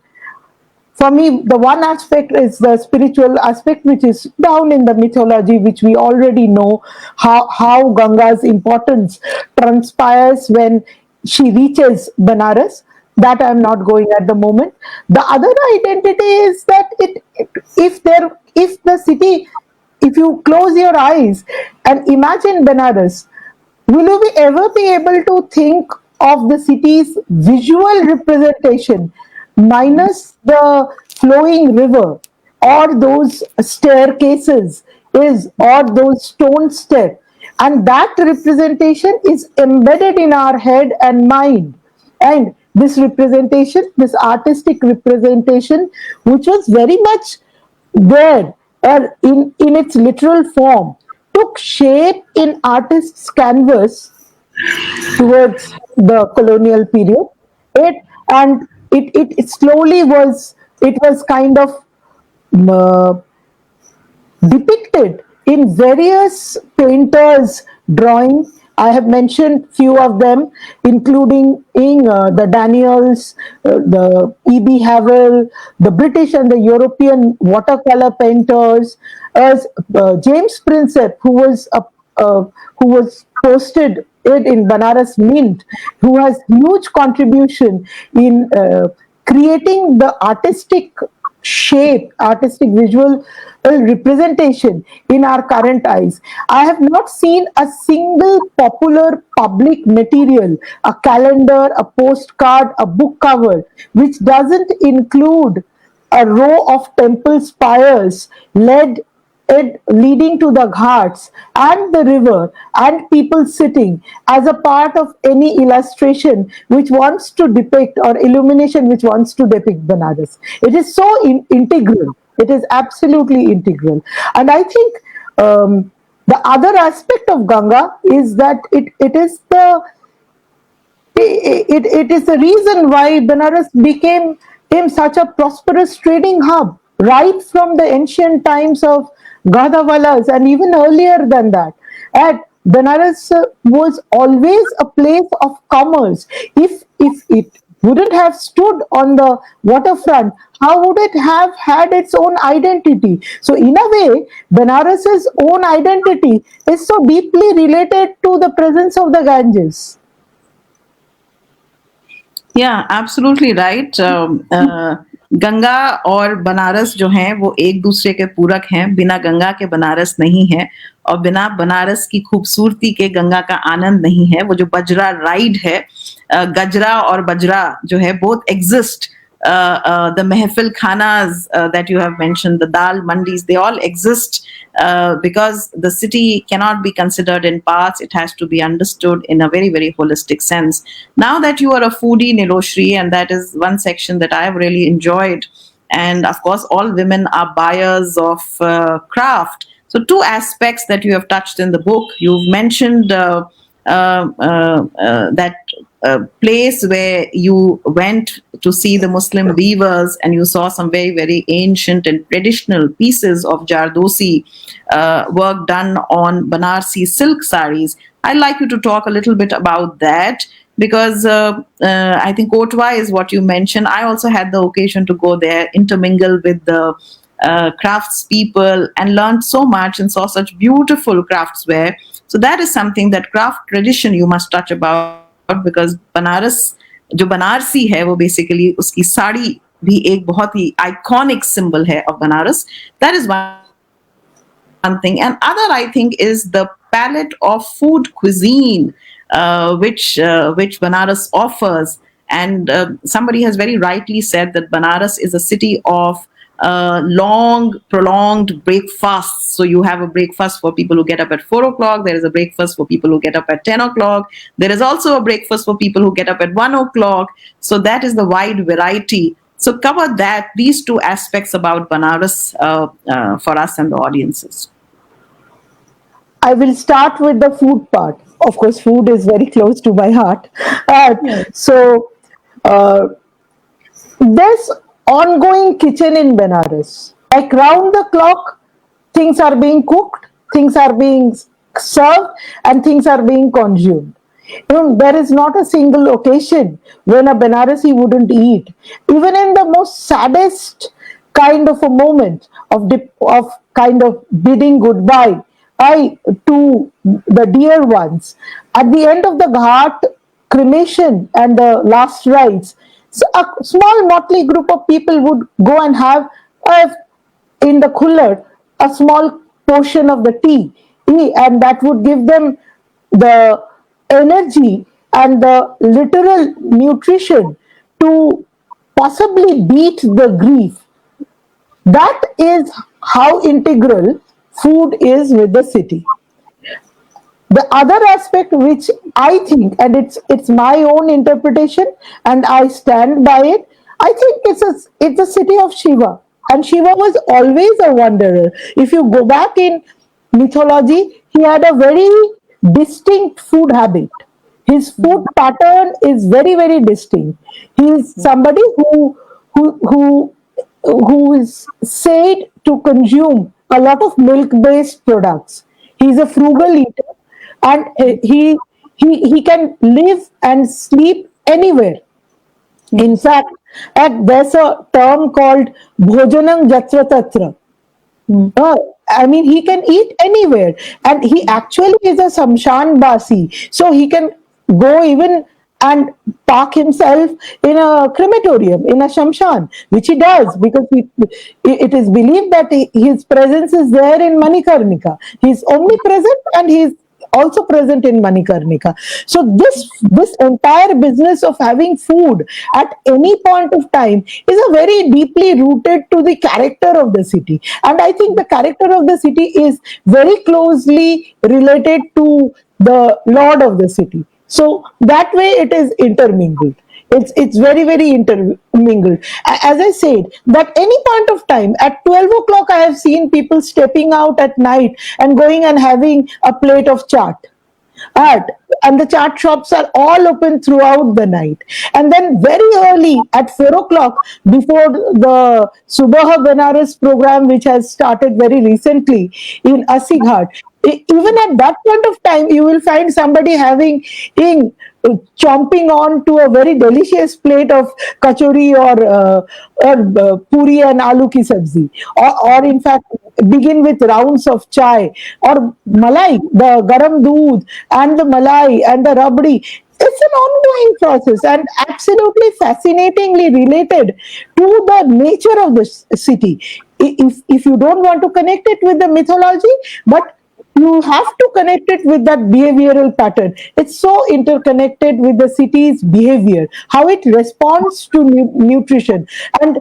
[SPEAKER 2] for me, the one aspect is the spiritual aspect, which is down in the mythology, which we already know how Ganga's importance transpires when she reaches Banaras. That I'm not going at the moment. The other identity is that if the city, if you close your eyes and imagine Banaras, will you ever be able to think of the city's visual representation minus the flowing river or those staircases is or those stone steps, and that representation is embedded in our head and mind, and this representation, this artistic representation, which was very much there in its literal form, took shape in artists' canvas towards the colonial period. It slowly it was kind of uh, depicted in various painters' drawing. I have mentioned few of them, including the Daniels, the E.B. Havel, the British and the European watercolor painters, as James Prinsep, who was posted it in Banaras Mint, who has huge contribution in creating the artistic shape, artistic visual representation in our current eyes. I have not seen a single popular public material, a calendar, a postcard, a book cover, which doesn't include a row of temple spires it leading to the ghats and the river and people sitting as a part of any illustration which wants to depict or illumination which wants to depict Banaras. It is so integral. It is absolutely integral. And I think the other aspect of Ganga is that it is it is the reason why Benares became such a prosperous trading hub right from the ancient times of Gadavalas and even earlier than that. And Benares was always a place of commerce. If it wouldn't have stood on the waterfront, how would it have had its own identity? So, in a way, Benaras's own identity is so deeply related to the presence of the Ganges.
[SPEAKER 1] Yeah, absolutely right. Ganga और बनारस जो हैं वो एक दूसरे के पूरक हैं. बिना गंगा के बनारस नहीं है, और बिना बनारस की खूबसूरती के गंगा का आनंद नहीं है. वो जो बजरा राइड है, गजरा और बजरा जो है, both exist. The mehfil khanas that you have mentioned, the dal mandis, they all exist because the city cannot be considered in parts. It has to be understood in a very, very holistic sense. Now that you are a foodie, Nilosree, and that is one section that I have really enjoyed. And of course, all women are buyers of craft. So, two aspects that you have touched in the book. You've mentioned that place where you went to see the Muslim weavers and you saw some very, very ancient and traditional pieces of Jardosi work done on Banarsi silk saris. I'd like you to talk a little bit about that because I think Kotwa is what you mentioned. I also had the occasion to go there, intermingle with the crafts people, and learned so much and saw such beautiful craftsware. So that is something, that craft tradition you must touch about, because Banaras जो बनारसी है वो basically उसकी साड़ी भी एक बहुत ही iconic symbol है of Banaras. That is one thing. And other I think is the palette of food cuisine which Banaras offers. And somebody has very rightly said that Banaras is a city of long, prolonged breakfasts. So you have a breakfast for people who get up at 4 o'clock. There is a breakfast for people who get up at 10 o'clock. There is also a breakfast for people who get up at 1 o'clock. So that is the wide variety. So cover that, these two aspects about Banaras for us and the audiences.
[SPEAKER 2] I will start with the food part. Of course, food is very close to my heart. So, uh, there's ongoing kitchen in Benares. Like round the clock, things are being cooked, things are being served, and things are being consumed. There is not a single occasion when a Banarasi wouldn't eat. Even in the most saddest kind of a moment of kind of bidding goodbye to the dear ones. At the end of the ghat cremation and the last rites, so a small motley group of people would go and have in the cooler a small portion of the tea, and that would give them the energy and the literal nutrition to possibly beat the grief. That is how integral food is with the city. The other aspect which I think, and it's my own interpretation and I stand by it, I think it's a city of Shiva, and Shiva was always a wanderer. If you go back in mythology, he had a very distinct food habit. His food pattern is very, very distinct. He is somebody who who who is said to consume a lot of milk based products. He's a frugal eater, and he can live and sleep anywhere. In fact, there's a term called bhojanam jatra tatra. I mean, he can eat anywhere, and he actually is a Samshan Basi, so he can go even and park himself in a crematorium, in a Shamshan, which he does because it is believed that his presence is there in Manikarnika. He's omnipresent and he's also present in Manikarnika. So this entire business of having food at any point of time is a very deeply rooted to the character of the city. And I think the character of the city is very closely related to the Lord of the city. So that way it is intermingled. It's very, very intermingled. As I said, that any point of time at 12 o'clock, I have seen people stepping out at night and going and having a plate of chaat. At, and the chaat shops are all open throughout the night. And then very early at 4 o'clock, before the Subah Banaras program, which has started very recently in Asighat, even at that point of time, you will find somebody having in chomping on to a very delicious plate of kachori or puri and aloo ki sabzi, or in fact begin with rounds of chai or malai, the garam doodh and the malai and the rabdi. It's an ongoing process and absolutely fascinatingly related to the nature of the city. If you don't want to connect it with the mythology, but you have to connect it with that behavioral pattern. It's so interconnected with the city's behavior, how it responds to nutrition. And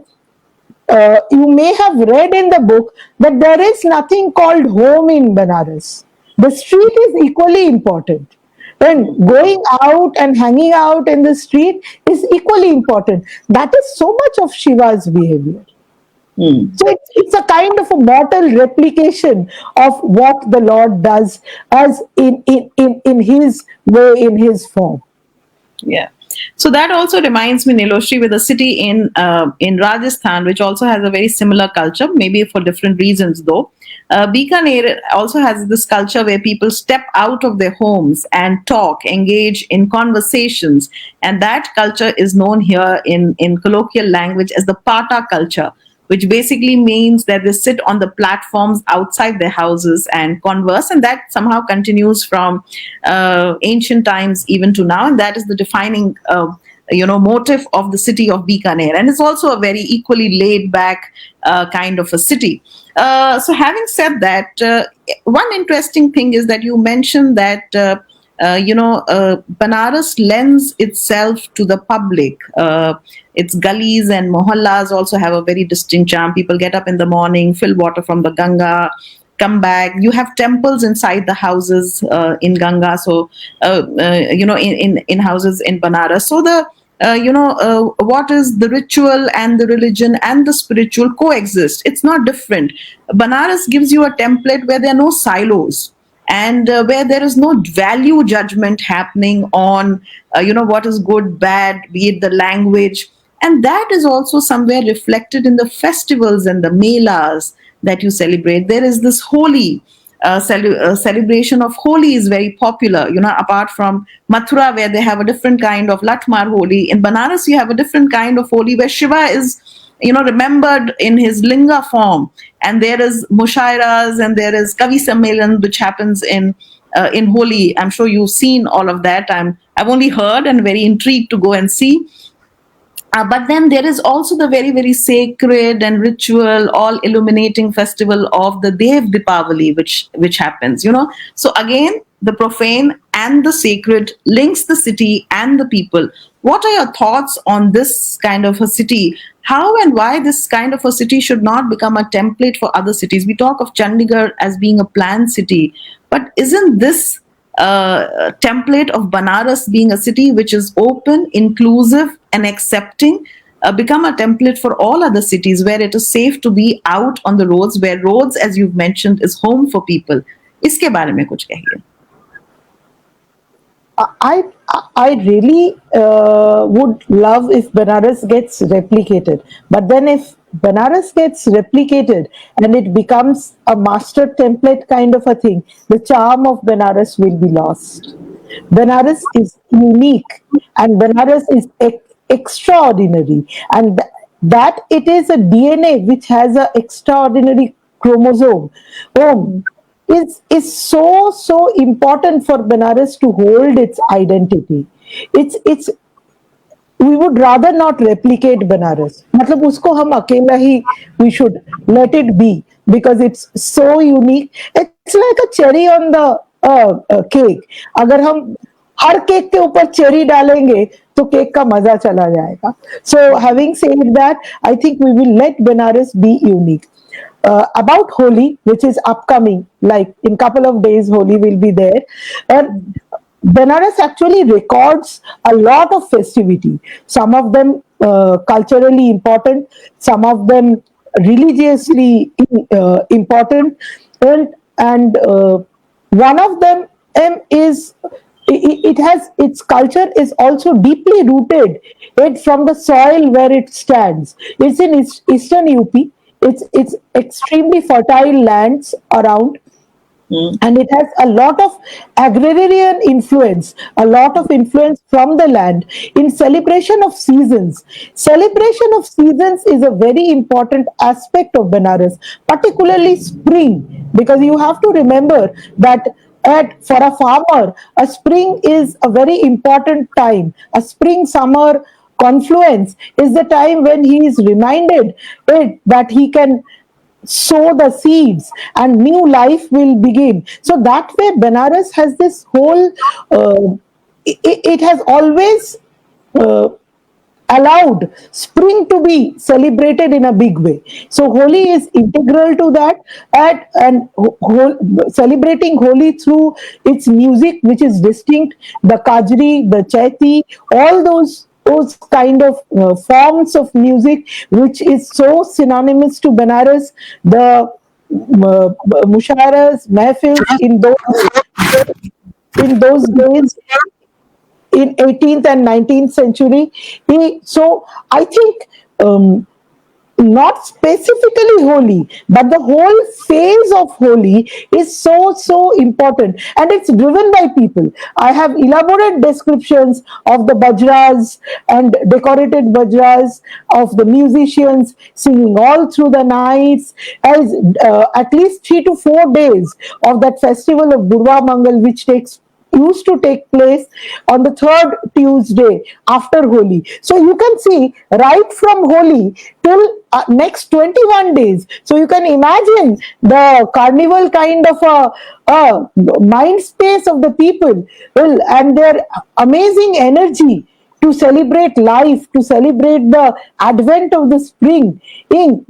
[SPEAKER 2] you may have read in the book that there is nothing called home in Banaras. The street is equally important. And going out and hanging out in the street is equally important. That is so much of Shiva's behavior. So it's a kind of a mortal replication of what the Lord does as in his way, in his form.
[SPEAKER 1] Yeah. So that also reminds me, Niloshri, with a city in Rajasthan, which also has a very similar culture, maybe for different reasons though. Bikaner also has this culture where people step out of their homes and talk, engage in conversations, and that culture is known here in colloquial language as the Pata culture, which basically means that they sit on the platforms outside their houses and converse, and that somehow continues from ancient times even to now, and that is the defining motive of the city of Bikaner, and it's also a very equally laid back kind of a city. So having said that, one interesting thing is that you mentioned that Banaras lends itself to the public. Its gullies and mohallas also have a very distinct charm. People get up in the morning, fill water from the Ganga, come back. You have temples inside the houses in Ganga, so in houses in Banaras. So the what is the ritual and the religion and the spiritual coexist. It's not different. Banaras gives you a template where there are no silos, and where there is no value judgment happening on what is good, bad, be it the language. And that is also somewhere reflected in the festivals and the melas that you celebrate. There is this holy celebration of Holi is very popular. Apart from Mathura, where they have a different kind of Latmar Holi, in Banaras you have a different kind of Holi where Shiva is remembered in his linga form, and there is mushairas and there is kavi sammelan which happens in Holi. I'm sure you've seen all of that. I've only heard and very intrigued to go and see. But then there is also the very, very sacred and ritual, all illuminating festival of the Dev Dipavali, which happens. So again, the profane and the sacred links the city and the people. What are your thoughts on this kind of a city? How and why this kind of a city should not become a template for other cities? We talk of Chandigarh as being a planned city, but isn't this template of Banaras being a city which is open, inclusive, and accepting, become a template for all other cities where it is safe to be out on the roads, where roads, as you've mentioned, is home for people. इसके बारे में कुछ कहिए.
[SPEAKER 2] I I really would love if Banaras gets replicated, but then if Banaras gets replicated and it becomes a master template kind of a thing, the charm of Banaras will be lost. Banaras is unique and Banaras is extraordinary, and that it is a DNA which has an extraordinary chromosome. Oh, is so important for Banaras to hold its identity. It's we would rather not replicate Banaras. मतलब उसको हम अकेला ही we should let it be because it's so unique. It's like a cherry on the cake. अगर हम हर cake के ऊपर cherry डालेंगे तो केक का मजा चला जाएगा. So having said that, I think we will let Banaras be unique. About Holi, which is upcoming, like in couple of days, Holi will be there. And Banaras actually records a lot of festivity. Some of them culturally important, some of them religiously important, and one of them is it has its culture is also deeply rooted it from the soil where it stands. It's in eastern UP. It's extremely fertile lands around, and it has a lot of agrarian influence, a lot of influence from the land in celebration of seasons. Celebration of seasons is a very important aspect of Benares, particularly spring, because you have to remember that for a farmer, a spring is a very important time. A spring summer confluence is the time when he is reminded that he can sow the seeds and new life will begin. So that way Benares has this whole it has always uh, allowed spring to be celebrated in a big way. So Holi is integral to that, and celebrating Holi through its music, which is distinct, the Kajri, the Chaiti, all those kind of forms of music, which is so synonymous to Benares, the musharas, mehfils in those days in 18th and 19th century. So I think not specifically Holi, but the whole phase of Holi is so important, and it's driven by people. I have elaborate descriptions of the bajras and decorated bajras, of the musicians singing all through the nights, as at least 3 to 4 days of that festival of Burwa Mangal, which takes used to take place on the third Tuesday after Holi. So you can see right from Holi till next 21 days. So you can imagine the carnival kind of a mind space of the people, well, and their amazing energy to celebrate life, to celebrate the advent of the spring and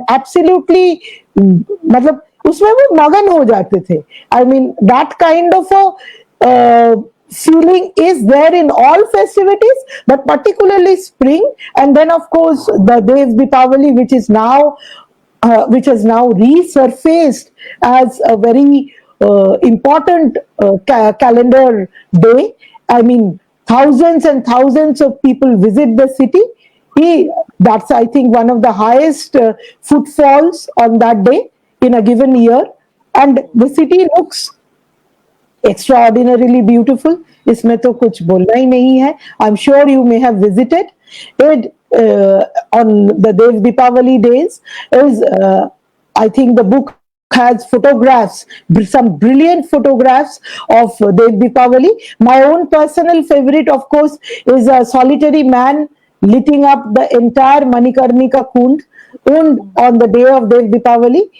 [SPEAKER 2] absolutely मतलब उसमें वो मगन हो जाते थे. I mean that kind of a feeling is there in all festivities, but particularly spring. And then of course the Dev Deepavali, which has now resurfaced as a very important calendar day. I mean, thousands and thousands of people visit the city. That's, I think, one of the highest footfalls on that day in a given year. And the city looks extraordinarily beautiful. इसमें तो कुछ बोलना ही नहीं है. I'm sure you may have visited it on the Dev Deepavali days. I think the book has photographs, some brilliant photographs of Dev Deepavali. My own personal favorite, of course, is a solitary man lighting up the entire Manikarnika Kund on the day of Dev Deepavali.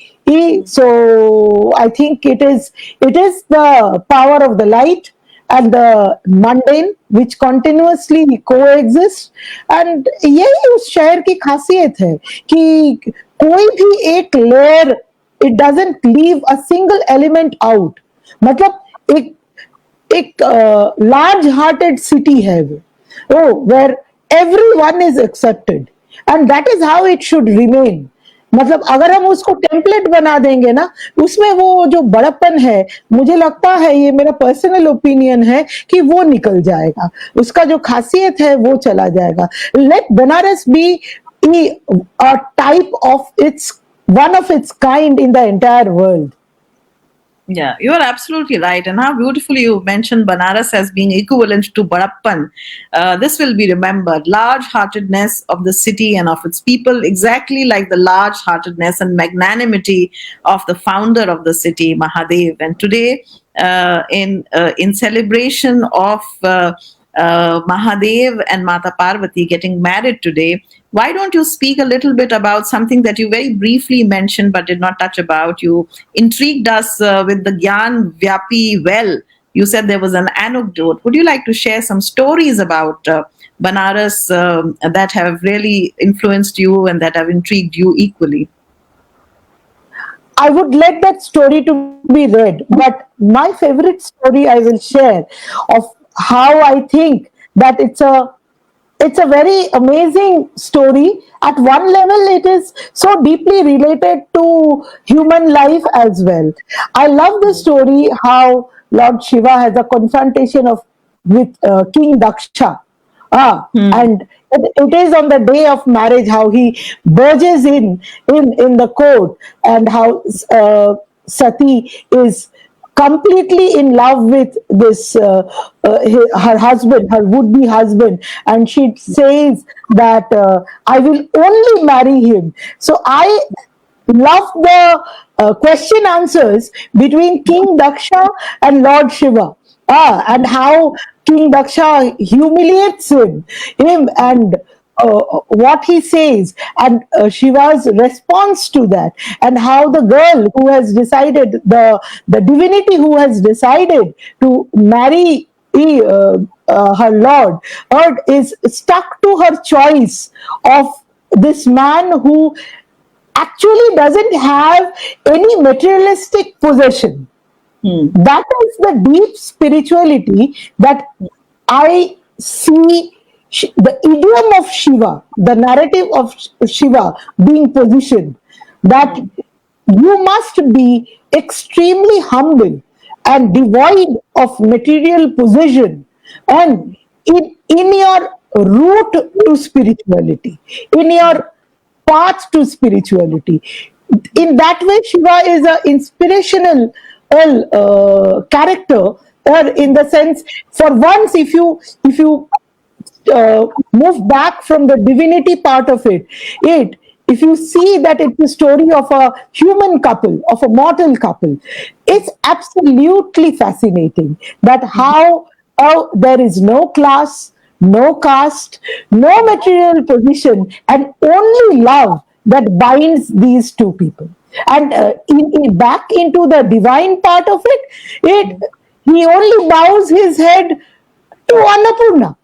[SPEAKER 2] So I think it is the power of the light and the mundane which continuously coexist. And यही उस शहर की खासियत है कि कोई भी एक layer, it doesn't leave a single element out. मतलब एक large hearted city है वो, where everyone is accepted, and that is how it should remain. मतलब अगर हम उसको टेम्पलेट बना देंगे ना, उसमें वो जो बड़प्पन है, मुझे लगता है, ये मेरा पर्सनल ओपिनियन है, कि वो निकल जाएगा, उसका जो खासियत है वो चला जाएगा. Let Banaras be a type of one of its kind in the entire world.
[SPEAKER 1] Yeah, you are absolutely right. And how beautifully you mentioned Banaras as being equivalent to Badappan. This will be remembered. Large-heartedness of the city and of its people, exactly like the large-heartedness and magnanimity of the founder of the city, Mahadev. And today, in celebration of Mahadev and Mata Parvati getting married today, why don't you speak a little bit about something that you very briefly mentioned but did not touch about? You intrigued us with the Gyan Vyapi well. You said there was an anecdote. Would you like to share some stories about Banaras that have really influenced you and that have intrigued you equally?
[SPEAKER 2] I would let that story to be read, but my favorite story I will share of how I think that it's a very amazing story. At one level, it is so deeply related to human life as well. I love the story how Lord Shiva has a confrontation with King Daksha. And it is on the day of marriage how he burges in the court, and how Sati is completely in love with this her husband, her would-be husband, and she says that I will only marry him. So I love the question answers between King Daksha and Lord Shiva. And how King Daksha humiliates him and what he says, and Shiva's response to that, and how the girl who has decided, the divinity who has decided to marry her lord, is stuck to her choice of this man who actually doesn't have any materialistic possession. That is the deep spirituality that I see the idiom of Shiva, the narrative of Shiva being positioned, that you must be extremely humble and devoid of material possession And in your route to spirituality, in your path to spirituality, in that way Shiva is an inspirational character, or in the sense, for once, if you move back from the divinity part of it, if you see that it's a story of a human couple, of a mortal couple, it's absolutely fascinating that how there is no class, no caste, no material position, and only love that binds these two people. And back into the divine part of it, he only bows his head to Annapurna.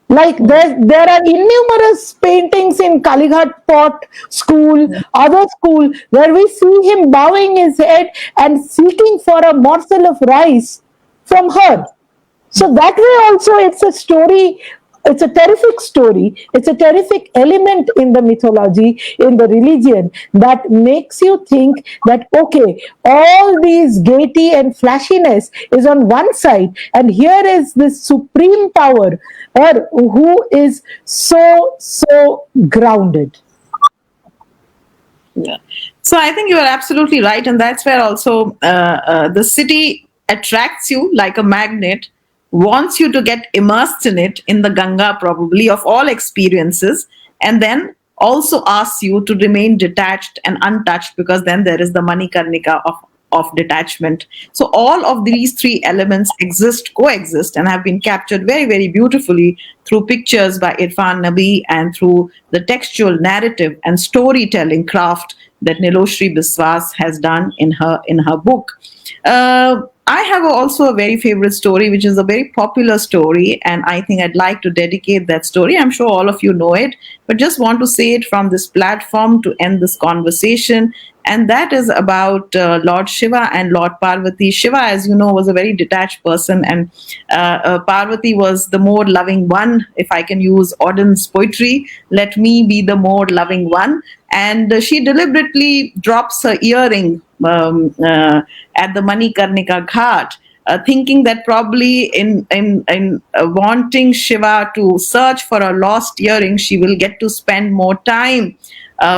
[SPEAKER 2] Like there are innumerous paintings in Kalighat Pot school, other school, where we see him bowing his head and seeking for a morsel of rice from her. So that way also it's a story, it's a terrific story, it's a terrific element in the mythology, in the religion, that makes you think that, okay, all these gaiety and flashiness is on one side, and here is this supreme power, or who is so grounded.
[SPEAKER 1] Yeah. So I think you are absolutely right, and that's where also the city attracts you like a magnet, wants you to get immersed in it, in the Ganga probably of all experiences, and then also asks you to remain detached and untouched, because then there is the Manikarnika of detachment. So all of these three elements coexist, and have been captured very, very beautifully through pictures by Irfan Nabi and through the textual narrative and storytelling craft that Nilosree Biswas has done in her book. I have also a very favorite story, which is a very popular story, and I think I'd like to dedicate that story. I'm sure all of you know it, but just want to say it from this platform to end this conversation. And that is about Lord Shiva and Lord Parvati. Shiva, as you know, was a very detached person, and Parvati was the more loving one. If I can use Auden's poetry, let me be the more loving one. And she deliberately drops her earring at the Manikarnika Ghat, thinking that probably in wanting Shiva to search for a lost earring, she will get to spend more time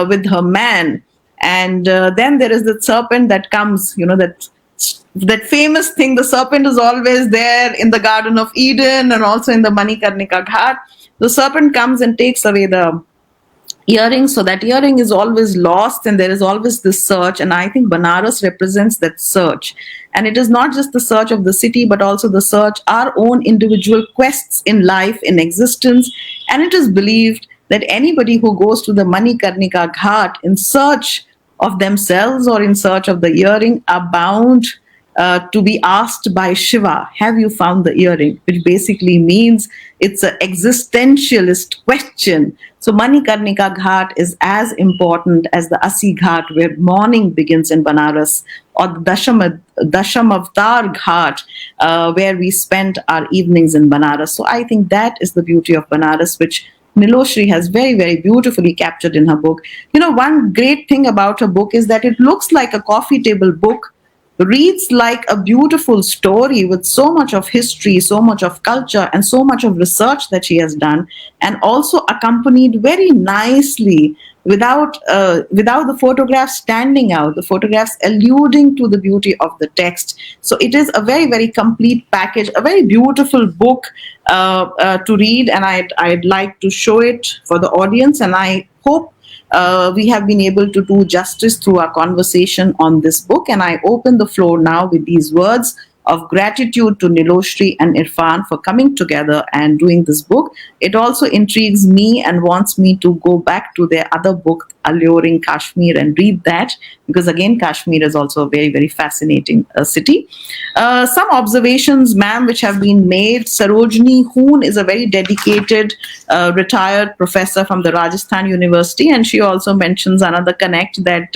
[SPEAKER 1] with her man. And then there is the serpent that comes, that famous thing. The serpent is always there in the Garden of Eden and also in the Manikarnika Ghat. The serpent comes and takes away the earring, so that earring is always lost, and there is always this search. And I think Banaras represents that search, and it is not just the search of the city, but also the search, our own individual quests in life, in existence. And it is believed that anybody who goes to the Manikarnika Ghat in search of themselves or in search of the earring are bound to be asked by Shiva, have you found the earring? Which basically means it's an existentialist question. So Manikarnika Ghat is as important as the Asi Ghat, where morning begins in Banaras, or the Dashamavtar Ghat, where we spend our evenings in Banaras. So I think that is the beauty of Banaras, which Nilosree has very, very beautifully captured in her book. One great thing about her book is that it looks like a coffee table book, reads like a beautiful story with so much of history, so much of culture, and so much of research that she has done, and also accompanied very nicely without the photographs standing out, the photographs alluding to the beauty of the text. So it is a very, very complete package, a very beautiful book to read, and I'd like to show it for the audience, and I hope we have been able to do justice through our conversation on this book. And I open the floor now with these words of gratitude to Nilosree and Irfan for coming together and doing this book. It also intrigues me and wants me to go back to their other book, Alluring Kashmir, and read that, because again, Kashmir is also a very, very fascinating city. Some observations, ma'am, which have been made. Sarojini Hoon is a very dedicated retired professor from the Rajasthan University, and she also mentions another connect that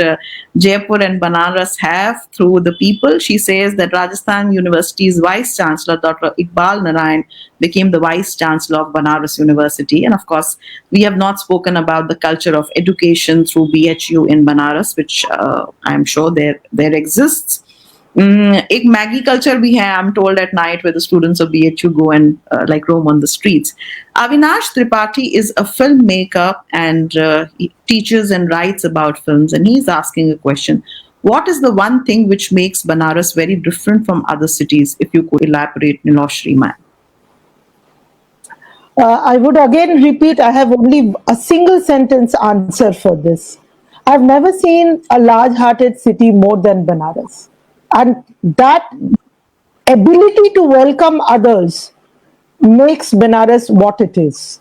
[SPEAKER 1] Jaipur and Banaras have through the people. She says that Rajasthan University's Vice Chancellor, Dr. Iqbal Narayan, became the Vice Chancellor of Banaras University. And of course, we have not spoken about the culture of education through BHU in Banaras, which I'm sure there exists. एक Maggi culture भी है, I am told at night, where the students of BHU go and like roam on the streets. Avinash Tripathi is a filmmaker and he teaches and writes about films, and he's asking a question. What is the one thing which makes Banaras very different from other cities? If you could elaborate, Nilosree ma'am.
[SPEAKER 2] I would again repeat, I have only a single sentence answer for this. I've never seen a large hearted city more than Banaras. And that ability to welcome others makes Benares what it is.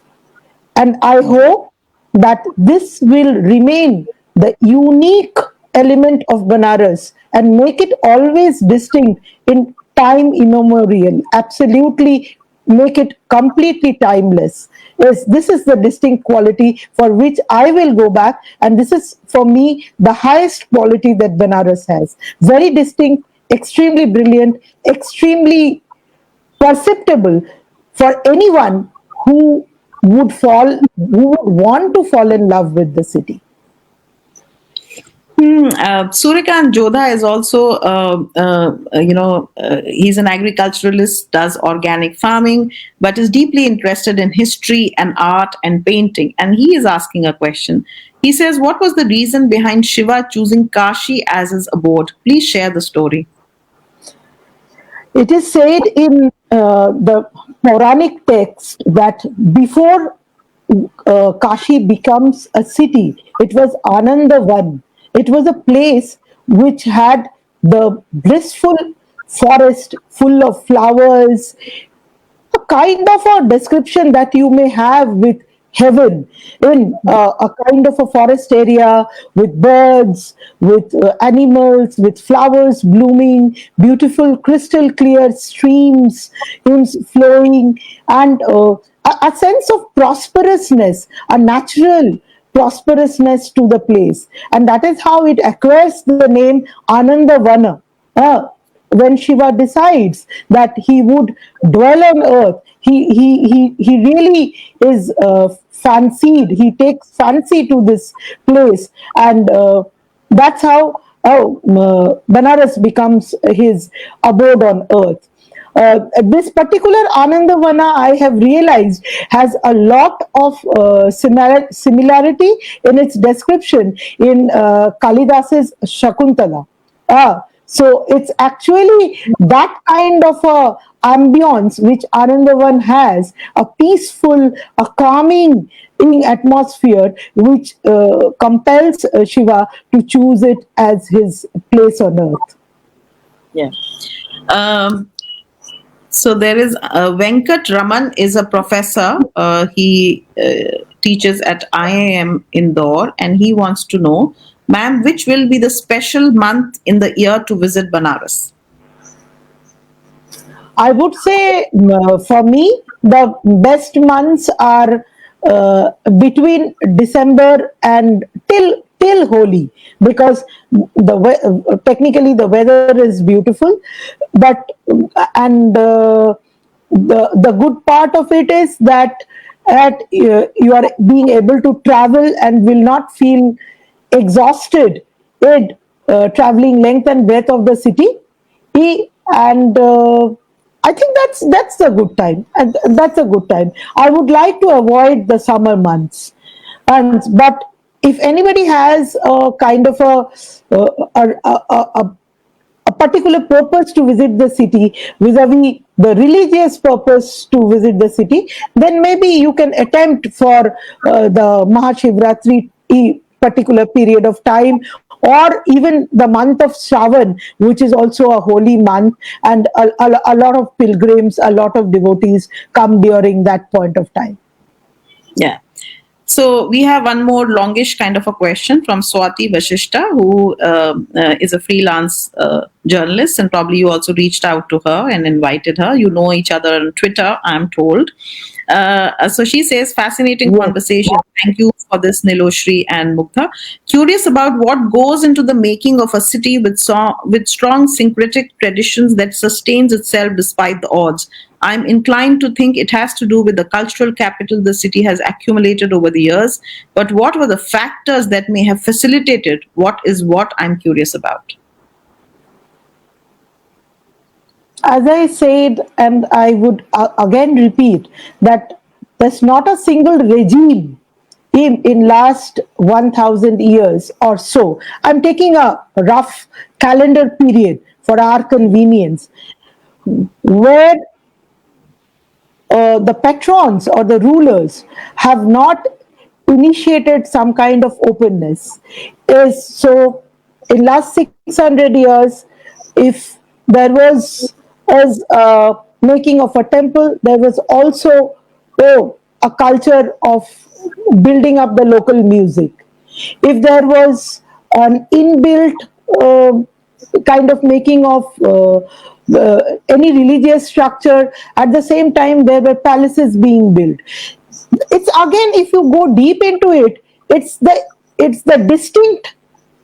[SPEAKER 2] And I hope that this will remain the unique element of Banaras and make it always distinct in time immemorial. Absolutely make it completely timeless. Yes, this is the distinct quality for which I will go back, and this is for me the highest quality that Banaras has. Very distinct, extremely brilliant, extremely perceptible for anyone who who would want to fall in love with the city.
[SPEAKER 1] Surikant Jodha is also, he's an agriculturalist, does organic farming, but is deeply interested in history and art and painting. And he is asking a question. He says, what was the reason behind Shiva choosing Kashi as his abode? Please share the story.
[SPEAKER 2] It is said in the Puranic text that before Kashi becomes a city, it was Anandavan. It was a place which had the blissful forest full of flowers, a kind of a description that you may have with heaven in a kind of a forest area with birds, with animals, with flowers blooming, beautiful crystal clear streams flowing, and a sense of prosperousness, a natural prosperousness to the place. And that is how it acquires the name Anandavana. When Shiva decides that he would dwell on earth, he really is fancied. He takes fancy to this place, and that's how Banaras becomes his abode on earth. This particular Anandavana, I have realized, has a lot of similarity in its description in Kalidas's Shakuntala. So it's actually that kind of a ambience which Anandavan has, a peaceful, a calming atmosphere which compels Shiva to choose it as his place on earth.
[SPEAKER 1] Yeah. Um, so there is Venkat Raman is a professor. He teaches at IIM Indore, and he wants to know, ma'am, which will be the special month in the year to visit Banaras?
[SPEAKER 2] I would say for me, the best months are between December and till Holi, because technically the weather is beautiful, but and the good part of it is that you are being able to travel and will not feel exhausted in traveling length and breadth of the city. And I think that's a good time, and that's a good time. I would like to avoid the summer months, and but if anybody has a kind of a particular purpose to visit the city, vis-a-vis the religious purpose to visit the city, then maybe you can attempt for the Mahashivratri particular period of time, or even the month of Shravan, which is also a holy month, and a lot of pilgrims, a lot of devotees come during that point of time.
[SPEAKER 1] Yeah. So we have one more longish kind of a question from Swati Vashishta, who is a freelance journalist, and probably you also reached out to her and invited her. You know each other on Twitter, I'm told. So she says, fascinating
[SPEAKER 2] Yes.
[SPEAKER 1] conversation. Thank you for this, Nilosree and Mukta. Curious about what goes into the making of a city with strong syncretic traditions that sustains itself despite the odds. I'm inclined to think it has to do with the cultural capital the city has accumulated over the years. But what were the factors that may have facilitated what I'm curious about?
[SPEAKER 2] As I said, and I would again repeat that there's not a single regime in last 1000 years or so. I'm taking a rough calendar period for our convenience, where the patrons or the rulers have not initiated some kind of openness. Is so in last 600 years, if there was as making of a temple, there was also a culture of building up the local music. If there was an inbuilt kind of making of any religious structure, at the same time there were palaces being built. It's again, if you go deep into it, it's the distinct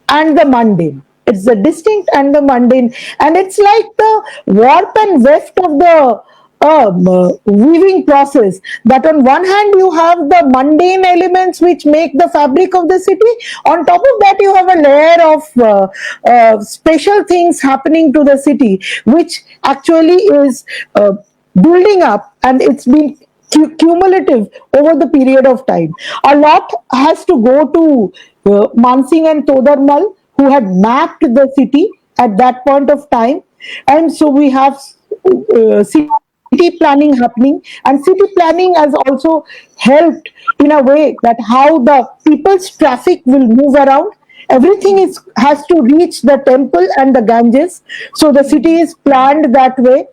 [SPEAKER 2] and the mundane. It's the distinct and the mundane, and it's like the warp and weft of the weaving process. That on one hand you have the mundane elements which make the fabric of the city. On top of that, you have a layer of special things happening to the city, which actually is building up, and it's been cumulative over the period of time. A lot has to go to Mansingh and Todarmal, who had mapped the city at that point of time. And so we have city planning happening, and city planning has also helped in a way that how the people's traffic will move around. Everything is has to reach the temple and the Ganges, so the city is planned that way.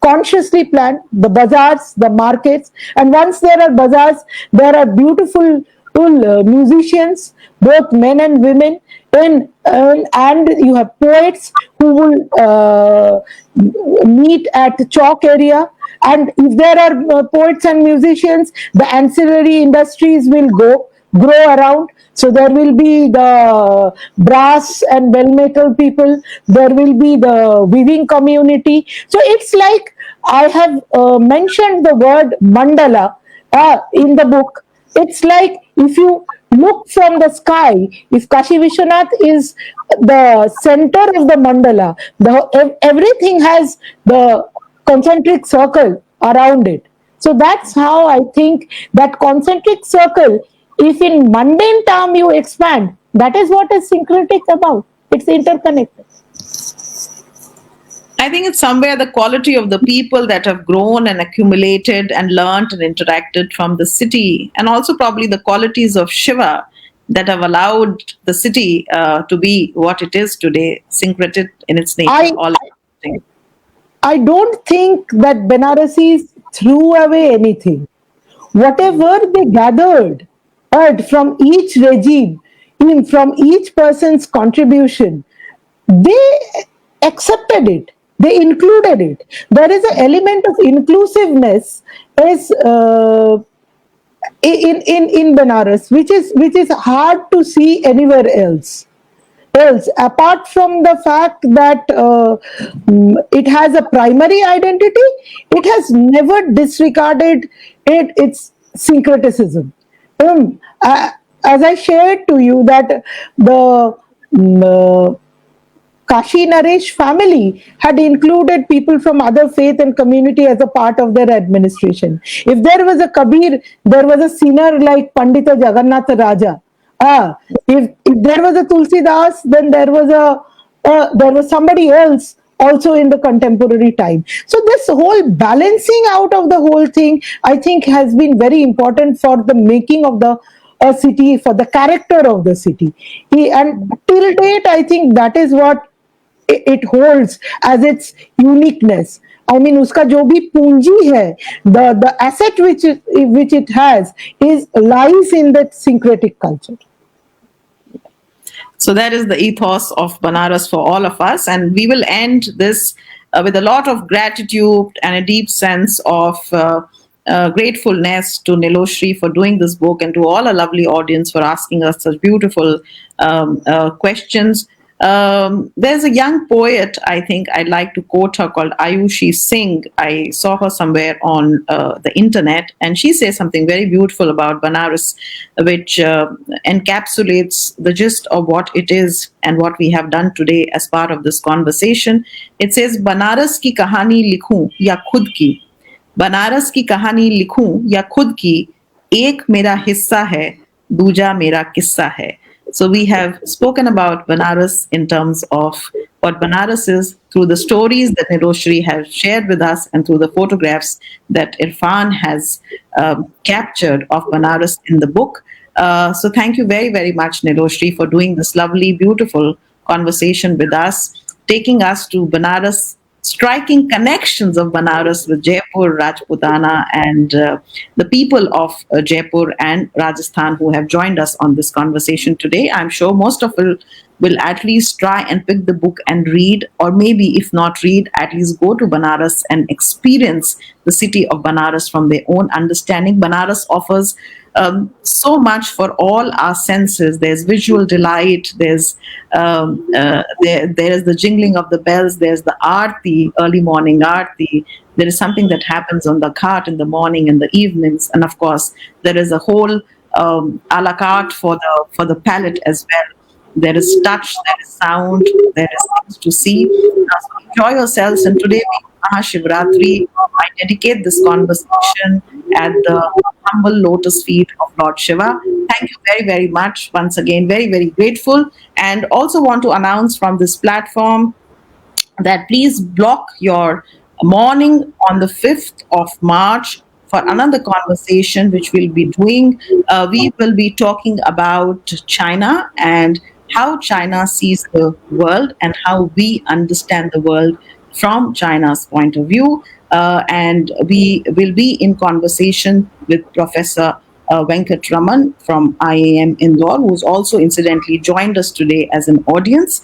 [SPEAKER 2] Consciously planned the bazaars, the markets, and once there are bazaars, there are beautiful musicians, both men and women, and you have poets who will meet at chalk area. And if there are poets and musicians, the ancillary industries will grow around. So there will be the brass and bell metal people, there will be the weaving community. So it's like I have mentioned the word mandala in the book. It's like if you look from the sky, if Kashi Vishwanath is the center of the mandala, everything has the concentric circle around it. So that's how I think that concentric circle, if in mundane term you expand, that is what is syncretic about. It's interconnected.
[SPEAKER 1] I think it's somewhere the quality of the people that have grown and accumulated and learned and interacted from the city, and also probably the qualities of Shiva that have allowed the city to be what it is today, syncretic in its nature.
[SPEAKER 2] I
[SPEAKER 1] All
[SPEAKER 2] I don't think that Banarasis threw away anything. Whatever they gathered from each regime, in from each person's contribution, they accepted it. They included it. There is an element of inclusiveness is in Banaras, which is hard to see anywhere else, apart from the fact that it has a primary identity. It has never disregarded its syncretism. As I shared to you that the Kashi Naresh family had included people from other faith and community as a part of their administration. If there was a Kabir, there was a sinner like Pandita Jagannath Raja. If there was a Tulsi Das, then there was somebody else also in the contemporary time. So this whole balancing out of the whole thing, I think, has been very important for the making of the a city, for the character of the city. And till date, I think that is what it holds as its uniqueness. I mean, uska jo bhi punji hai, the asset which it has is lies in that syncretic culture.
[SPEAKER 1] So that is the ethos of Banaras for all of us. And we will end this with a lot of gratitude and a deep sense of gratefulness to Nilosree for doing this book, and to all a lovely audience for asking us such beautiful questions. There's a young poet, I think I'd like to quote her, called Ayushi Singh. I saw her somewhere on the internet, and she says something very beautiful about Banaras, which encapsulates the gist of what it is and what we have done today as part of this conversation. It says, Banaras ki kahani likhun ya khud ki, Banaras की कहानी लिखूं या खुद की, एक मेरा हिस्सा है, दूजा मेरा किस्सा है. So we have spoken about Banaras in terms of what Banaras is through the stories that Nilosree has shared with us and through the photographs that Irfan has captured of Banaras in the book. So thank you very, very much, Nilosree, for doing this lovely, beautiful conversation with us, taking us to Banaras, striking connections of Banaras with Jaipur, Rajputana, and the people of Jaipur and Rajasthan who have joined us on this conversation today. I'm sure most of you will at least try and pick the book and read, or maybe if not read, at least go to Banaras and experience the city of Banaras from their own understanding. Banaras offers so much for all our senses. There's visual delight, there is the jingling of the bells, there's the aarti, early morning aarti, there is something that happens on the cart in the morning and the evenings, and of course there is a whole a la carte for the palate as well. There is touch, there is sound, there is things to see. So enjoy yourselves. And today, being Mahashivratri, I dedicate this conversation at the humble lotus feet of Lord Shiva. Thank you very, very much. Once again, very, very grateful. And also want to announce from this platform that please block your morning on the 5th of March for another conversation, which we'll be doing. We will be talking about China and how China sees the world and how we understand the world from China's point of view. And we will be in conversation with Professor Venkat Raman from IAM Indore, who's also incidentally joined us today as an audience.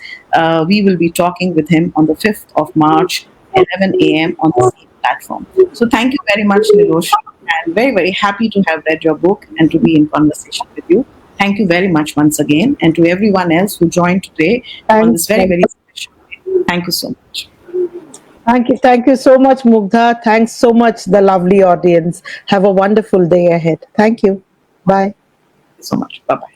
[SPEAKER 1] We will be talking with him on the 5th of March, 11 a.m. on the same platform. So thank you very much, Nilosh. I'm very, very happy to have read your book and to be in conversation with you. Thank you very much once again. And to everyone else who joined today on
[SPEAKER 2] Thank,
[SPEAKER 1] this very, very special day. Thank you so much.
[SPEAKER 2] thank you so much, Mugdha. Thanks so much, the lovely audience. Have a wonderful day ahead. Thank you. Bye.
[SPEAKER 1] So much. Bye bye.